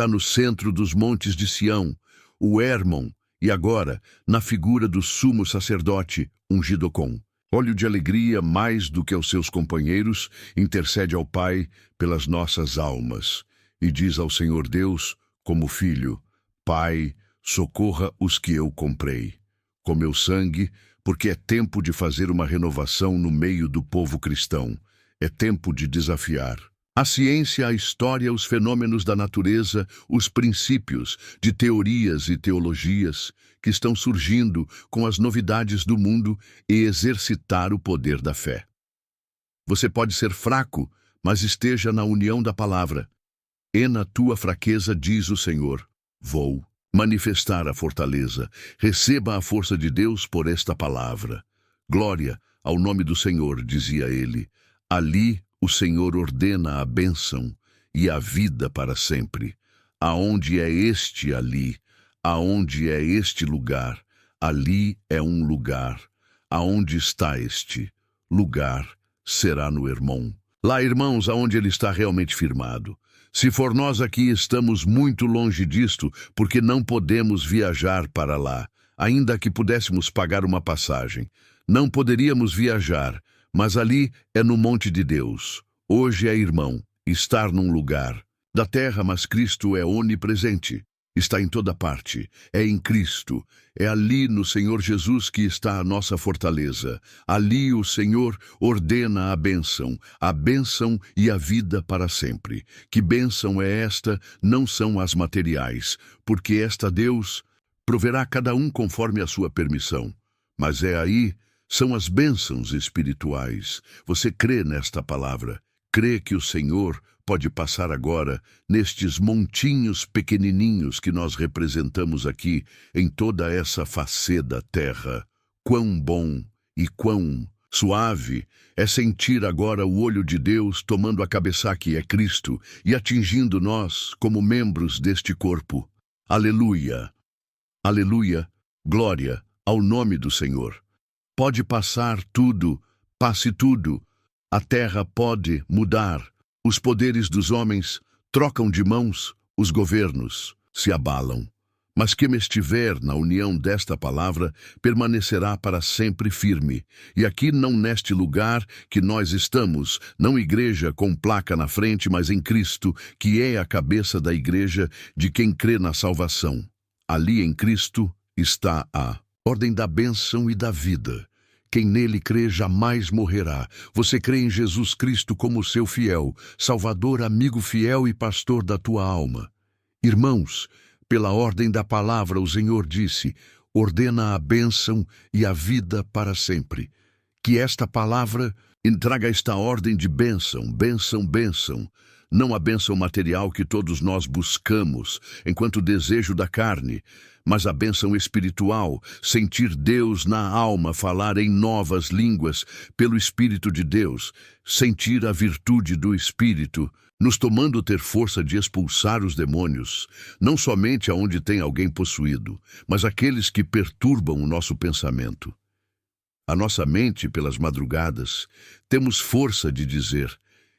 no centro dos montes de Sião, o Hermon, e agora, na figura do sumo sacerdote, ungido com óleo de alegria mais do que aos seus companheiros, intercede ao Pai pelas nossas almas. E diz ao Senhor Deus, como filho, Pai, socorra os que eu comprei, com meu sangue, porque é tempo de fazer uma renovação no meio do povo cristão. É tempo de desafiar a ciência, a história, os fenômenos da natureza, os princípios de teorias e teologias que estão surgindo com as novidades do mundo e exercitar o poder da fé. Você pode ser fraco, mas esteja na união da palavra. E na tua fraqueza, diz o Senhor, vou manifestar a fortaleza. Receba a força de Deus por esta palavra. Glória ao nome do Senhor, dizia ele. Ali o Senhor ordena a bênção e a vida para sempre. Aonde é este ali? Aonde é este lugar? Ali é um lugar. Aonde está este lugar? Será no Hermon. Lá, irmãos, aonde ele está realmente firmado. Se for nós aqui, estamos muito longe disto, porque não podemos viajar para lá, ainda que pudéssemos pagar uma passagem. Não poderíamos viajar, mas ali é no monte de Deus. Hoje é, irmão, estar num lugar da terra, mas Cristo é onipresente. Está em toda parte. É em Cristo. É ali no Senhor Jesus que está a nossa fortaleza. Ali o Senhor ordena a bênção e a vida para sempre. Que bênção é esta? Não são as materiais, porque esta Deus proverá a cada um conforme a sua permissão. Mas são as bênçãos espirituais. Você crê nesta palavra? Crê que o Senhor pode passar agora nestes montinhos pequenininhos que nós representamos aqui em toda essa face da terra. Quão bom e quão suave é sentir agora o olho de Deus tomando a cabeça que é Cristo e atingindo nós como membros deste corpo. Aleluia! Aleluia! Glória ao nome do Senhor. Pode passar tudo, passe tudo. A terra pode mudar. Os poderes dos homens trocam de mãos, os governos se abalam. Mas quem estiver na união desta palavra permanecerá para sempre firme. E aqui não neste lugar que nós estamos, não igreja com placa na frente, mas em Cristo, que é a cabeça da igreja de quem crê na salvação. Ali em Cristo está a ordem da bênção e da vida. Quem nele crê jamais morrerá. Você crê em Jesus Cristo como seu fiel, Salvador, amigo fiel e pastor da tua alma. Irmãos, pela ordem da palavra, o Senhor disse: ordena a bênção e a vida para sempre. Que esta palavra traga esta ordem de bênção, bênção, bênção. Não a bênção material que todos nós buscamos, enquanto desejo da carne, mas a bênção espiritual, sentir Deus na alma, falar em novas línguas pelo Espírito de Deus, sentir a virtude do Espírito, nos tomando ter força de expulsar os demônios, não somente aonde tem alguém possuído, mas aqueles que perturbam o nosso pensamento. A nossa mente, pelas madrugadas, temos força de dizer: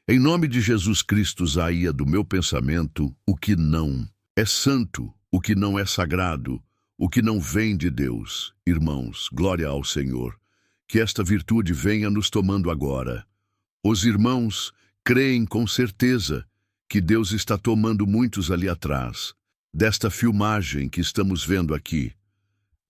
em nome de Jesus Cristo, saia do meu pensamento o que não é santo, o que não é sagrado, o que não vem de Deus. Irmãos, glória ao Senhor. Que esta virtude venha nos tomando agora. Os irmãos creem com certeza que Deus está tomando muitos ali atrás, desta filmagem que estamos vendo aqui.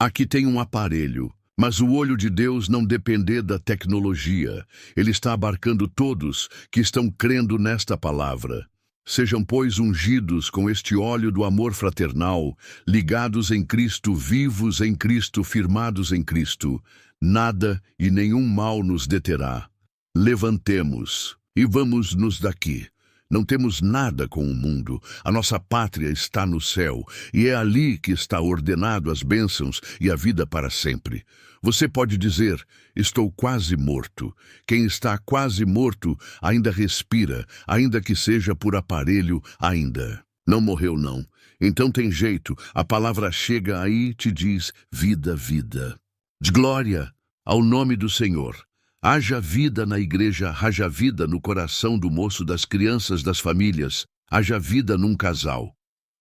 Aqui tem um aparelho, mas o olho de Deus não depende da tecnologia. Ele está abarcando todos que estão crendo nesta palavra. Sejam, pois, ungidos com este óleo do amor fraternal, ligados em Cristo, vivos em Cristo, firmados em Cristo. Nada e nenhum mal nos deterá. Levantemos e vamos-nos daqui. Não temos nada com o mundo. A nossa pátria está no céu, e é ali que está ordenado as bênçãos e a vida para sempre. Você pode dizer: estou quase morto. Quem está quase morto ainda respira, ainda que seja por aparelho ainda. Não morreu, não. Então tem jeito, a palavra chega aí e te diz: vida, vida. De glória ao nome do Senhor. Haja vida na igreja, haja vida no coração do moço, das crianças, das famílias, haja vida num casal.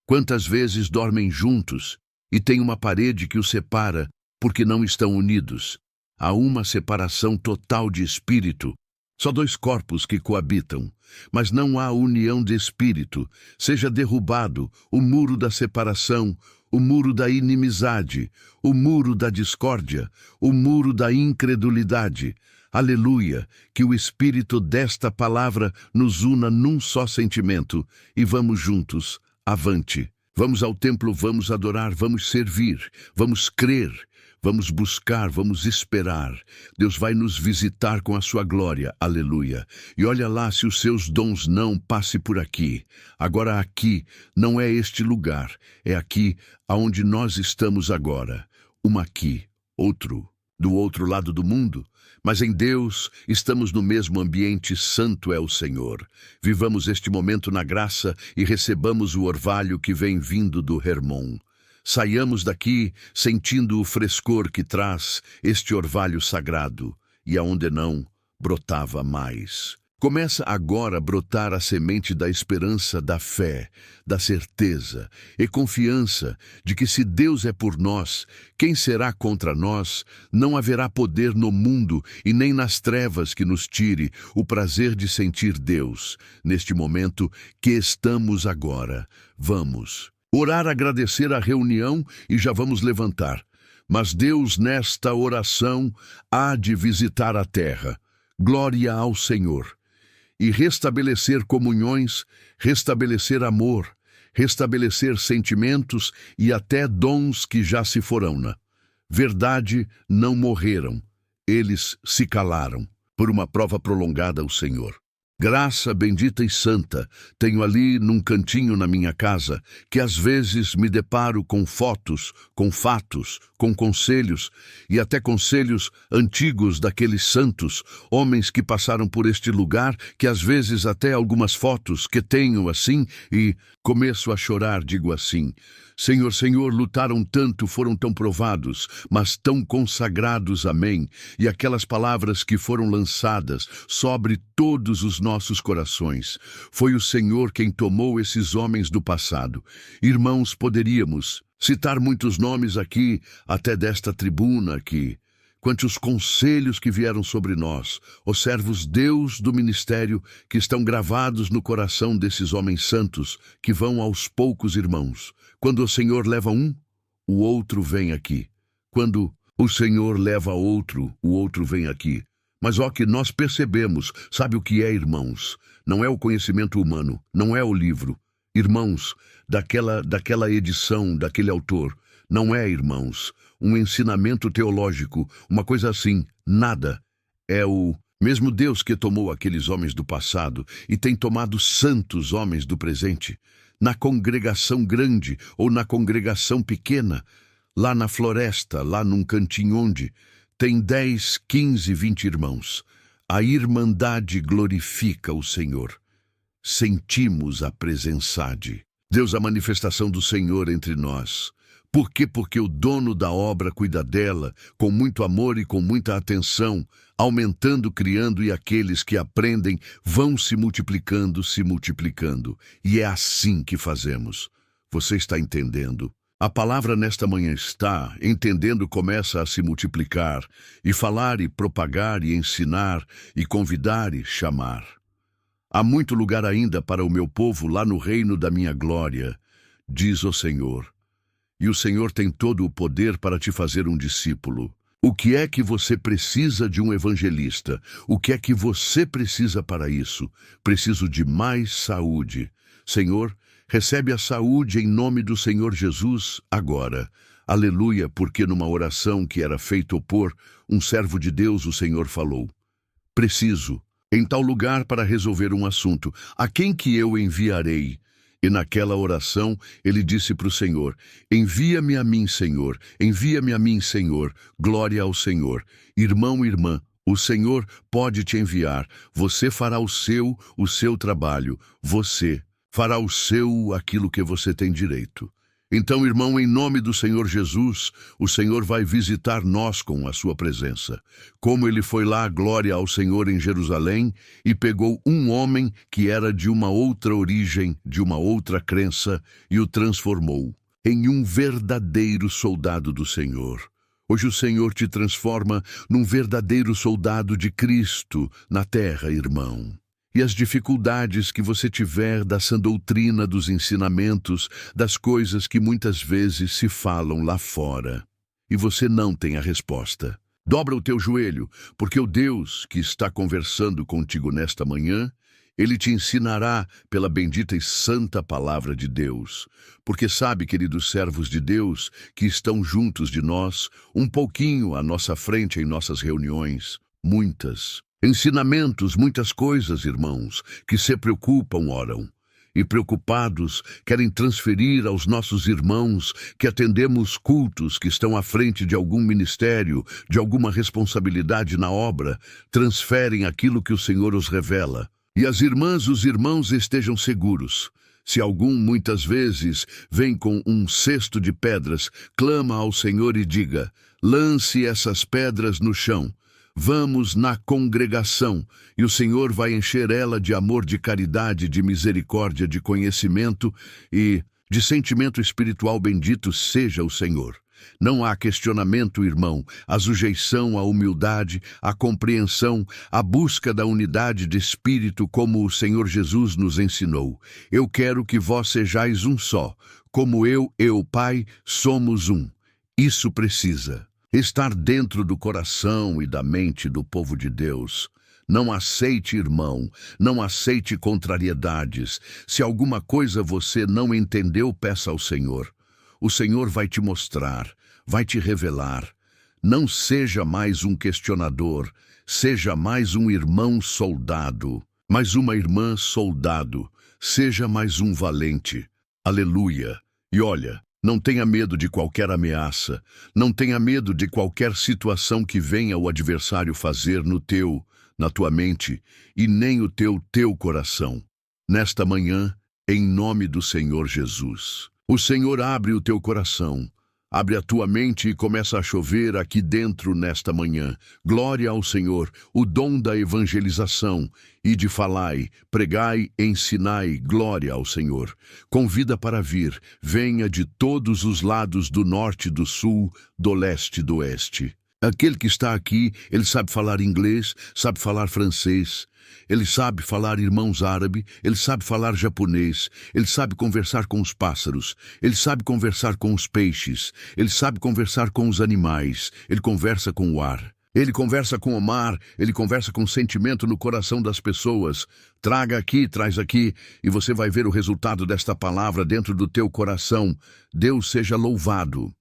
Quantas vezes dormem juntos e tem uma parede que os separa porque não estão unidos? Há uma separação total de espírito. Só dois corpos que coabitam, mas não há união de espírito. Seja derrubado o muro da separação, o muro da inimizade, o muro da discórdia, o muro da incredulidade. Aleluia, que o Espírito desta palavra nos una num só sentimento e vamos juntos, avante. Vamos ao templo, vamos adorar, vamos servir, vamos crer, vamos buscar, vamos esperar. Deus vai nos visitar com a sua glória, aleluia. E olha lá se os seus dons não passe por aqui. Agora aqui não é este lugar, é aqui aonde nós estamos agora. Uma aqui, outro do outro lado do mundo, mas em Deus estamos no mesmo ambiente. Santo é o Senhor. Vivamos este momento na graça e recebamos o orvalho que vem vindo do Hermon. Saiamos daqui sentindo o frescor que traz este orvalho sagrado, e aonde não brotava mais. Começa agora a brotar a semente da esperança, da fé, da certeza e confiança de que se Deus é por nós, quem será contra nós? Não haverá poder no mundo e nem nas trevas que nos tire o prazer de sentir Deus. Neste momento que estamos agora, vamos orar, agradecer a reunião e já vamos levantar. Mas Deus nesta oração há de visitar a terra. Glória ao Senhor. E restabelecer comunhões, restabelecer amor, restabelecer sentimentos e até dons que já se foram. Verdade, não morreram, eles se calaram por uma prova prolongada ao Senhor. Graça bendita e santa, tenho ali num cantinho na minha casa, que às vezes me deparo com fotos, com fatos, com conselhos, e até conselhos antigos daqueles santos, homens que passaram por este lugar, que às vezes até algumas fotos que tenho assim, e começo a chorar, digo assim: Senhor, Senhor, lutaram tanto, foram tão provados, mas tão consagrados, amém. E aquelas palavras que foram lançadas sobre todos os nossos corações. Foi o Senhor quem tomou esses homens do passado. Irmãos, poderíamos citar muitos nomes aqui, até desta tribuna aqui. Quantos conselhos que vieram sobre nós, os servos Deus do ministério, que estão gravados no coração desses homens santos, que vão aos poucos, irmãos. Quando o Senhor leva um, o outro vem aqui. Quando o Senhor leva outro, o outro vem aqui. Mas ó, que nós percebemos, sabe o que é, irmãos? Não é o conhecimento humano, não é o livro. Irmãos, daquela edição, daquele autor, não é, irmãos, um ensinamento teológico, uma coisa assim, nada. É o mesmo Deus que tomou aqueles homens do passado e tem tomado santos homens do presente, na congregação grande ou na congregação pequena, lá na floresta, lá num cantinho onde tem 10, 15, 20 irmãos. A irmandade glorifica o Senhor. Sentimos a presençade. Deus, a manifestação do Senhor entre nós. Por quê? Porque o dono da obra cuida dela com muito amor e com muita atenção, aumentando, criando, e aqueles que aprendem vão se multiplicando. E é assim que fazemos. Você está entendendo? A palavra nesta manhã está, entendendo, começa a se multiplicar, e falar, e propagar, e ensinar, e convidar, e chamar. Há muito lugar ainda para o meu povo lá no reino da minha glória, diz o Senhor. E o Senhor tem todo o poder para te fazer um discípulo. O que é que você precisa de um evangelista? O que é que você precisa para isso? Preciso de mais saúde. Senhor, recebe a saúde em nome do Senhor Jesus agora. Aleluia, porque numa oração que era feita por um servo de Deus, o Senhor falou: preciso, em tal lugar para resolver um assunto, a quem que eu enviarei? E naquela oração ele disse para o Senhor: envia-me a mim, Senhor, envia-me a mim, Senhor, glória ao Senhor. Irmão, irmã, o Senhor pode te enviar, você fará o seu trabalho, você fará aquilo que você tem direito. Então, irmão, em nome do Senhor Jesus, o Senhor vai visitar nós com a sua presença. Como ele foi lá, glória ao Senhor, em Jerusalém, e pegou um homem que era de uma outra origem, de uma outra crença, e o transformou em um verdadeiro soldado do Senhor. Hoje o Senhor te transforma num verdadeiro soldado de Cristo na terra, irmão. E as dificuldades que você tiver da sã doutrina, dos ensinamentos, das coisas que muitas vezes se falam lá fora, e você não tem a resposta. Dobra o teu joelho, porque o Deus que está conversando contigo nesta manhã, ele te ensinará pela bendita e santa palavra de Deus. Porque sabe, queridos servos de Deus, que estão juntos de nós, um pouquinho à nossa frente em nossas reuniões, muitas ensinamentos, muitas coisas, irmãos, que se preocupam, oram, e preocupados querem transferir aos nossos irmãos que atendemos cultos, que estão à frente de algum ministério, de alguma responsabilidade na obra, transferem aquilo que o Senhor os revela. E as irmãs, os irmãos estejam seguros. Se algum, muitas vezes, vem com um cesto de pedras, clama ao Senhor e diga: lance essas pedras no chão. Vamos na congregação, e o Senhor vai encher ela de amor, de caridade, de misericórdia, de conhecimento e de sentimento espiritual. Bendito seja o Senhor. Não há questionamento, irmão, a sujeição, a humildade, a compreensão, a busca da unidade de espírito como o Senhor Jesus nos ensinou. Eu quero que vós sejais um só, como eu, Pai, somos um. Isso precisa estar dentro do coração e da mente do povo de Deus. Não aceite, irmão, não aceite contrariedades. Se alguma coisa você não entendeu, peça ao Senhor. O Senhor vai te mostrar, vai te revelar. Não seja mais um questionador, seja mais um irmão soldado. mais uma irmã soldado, seja mais um valente. Aleluia! E olha, não tenha medo de qualquer ameaça, não tenha medo de qualquer situação que venha o adversário fazer na tua mente, e nem o teu coração. Nesta manhã, em nome do Senhor Jesus, o Senhor abre o teu coração, abre a tua mente e começa a chover aqui dentro nesta manhã. Glória ao Senhor, o dom da evangelização e de falai, pregai, ensinai, glória ao Senhor. Convida para vir, venha de todos os lados do norte, do sul, do leste e do oeste. Aquele que está aqui, ele sabe falar inglês, sabe falar francês, ele sabe falar irmãos árabe, ele sabe falar japonês, ele sabe conversar com os pássaros, ele sabe conversar com os peixes, ele sabe conversar com os animais, ele conversa com o ar. Ele conversa com o mar, ele conversa com o sentimento no coração das pessoas. Traga aqui, traz aqui, e você vai ver o resultado desta palavra dentro do teu coração. Deus seja louvado.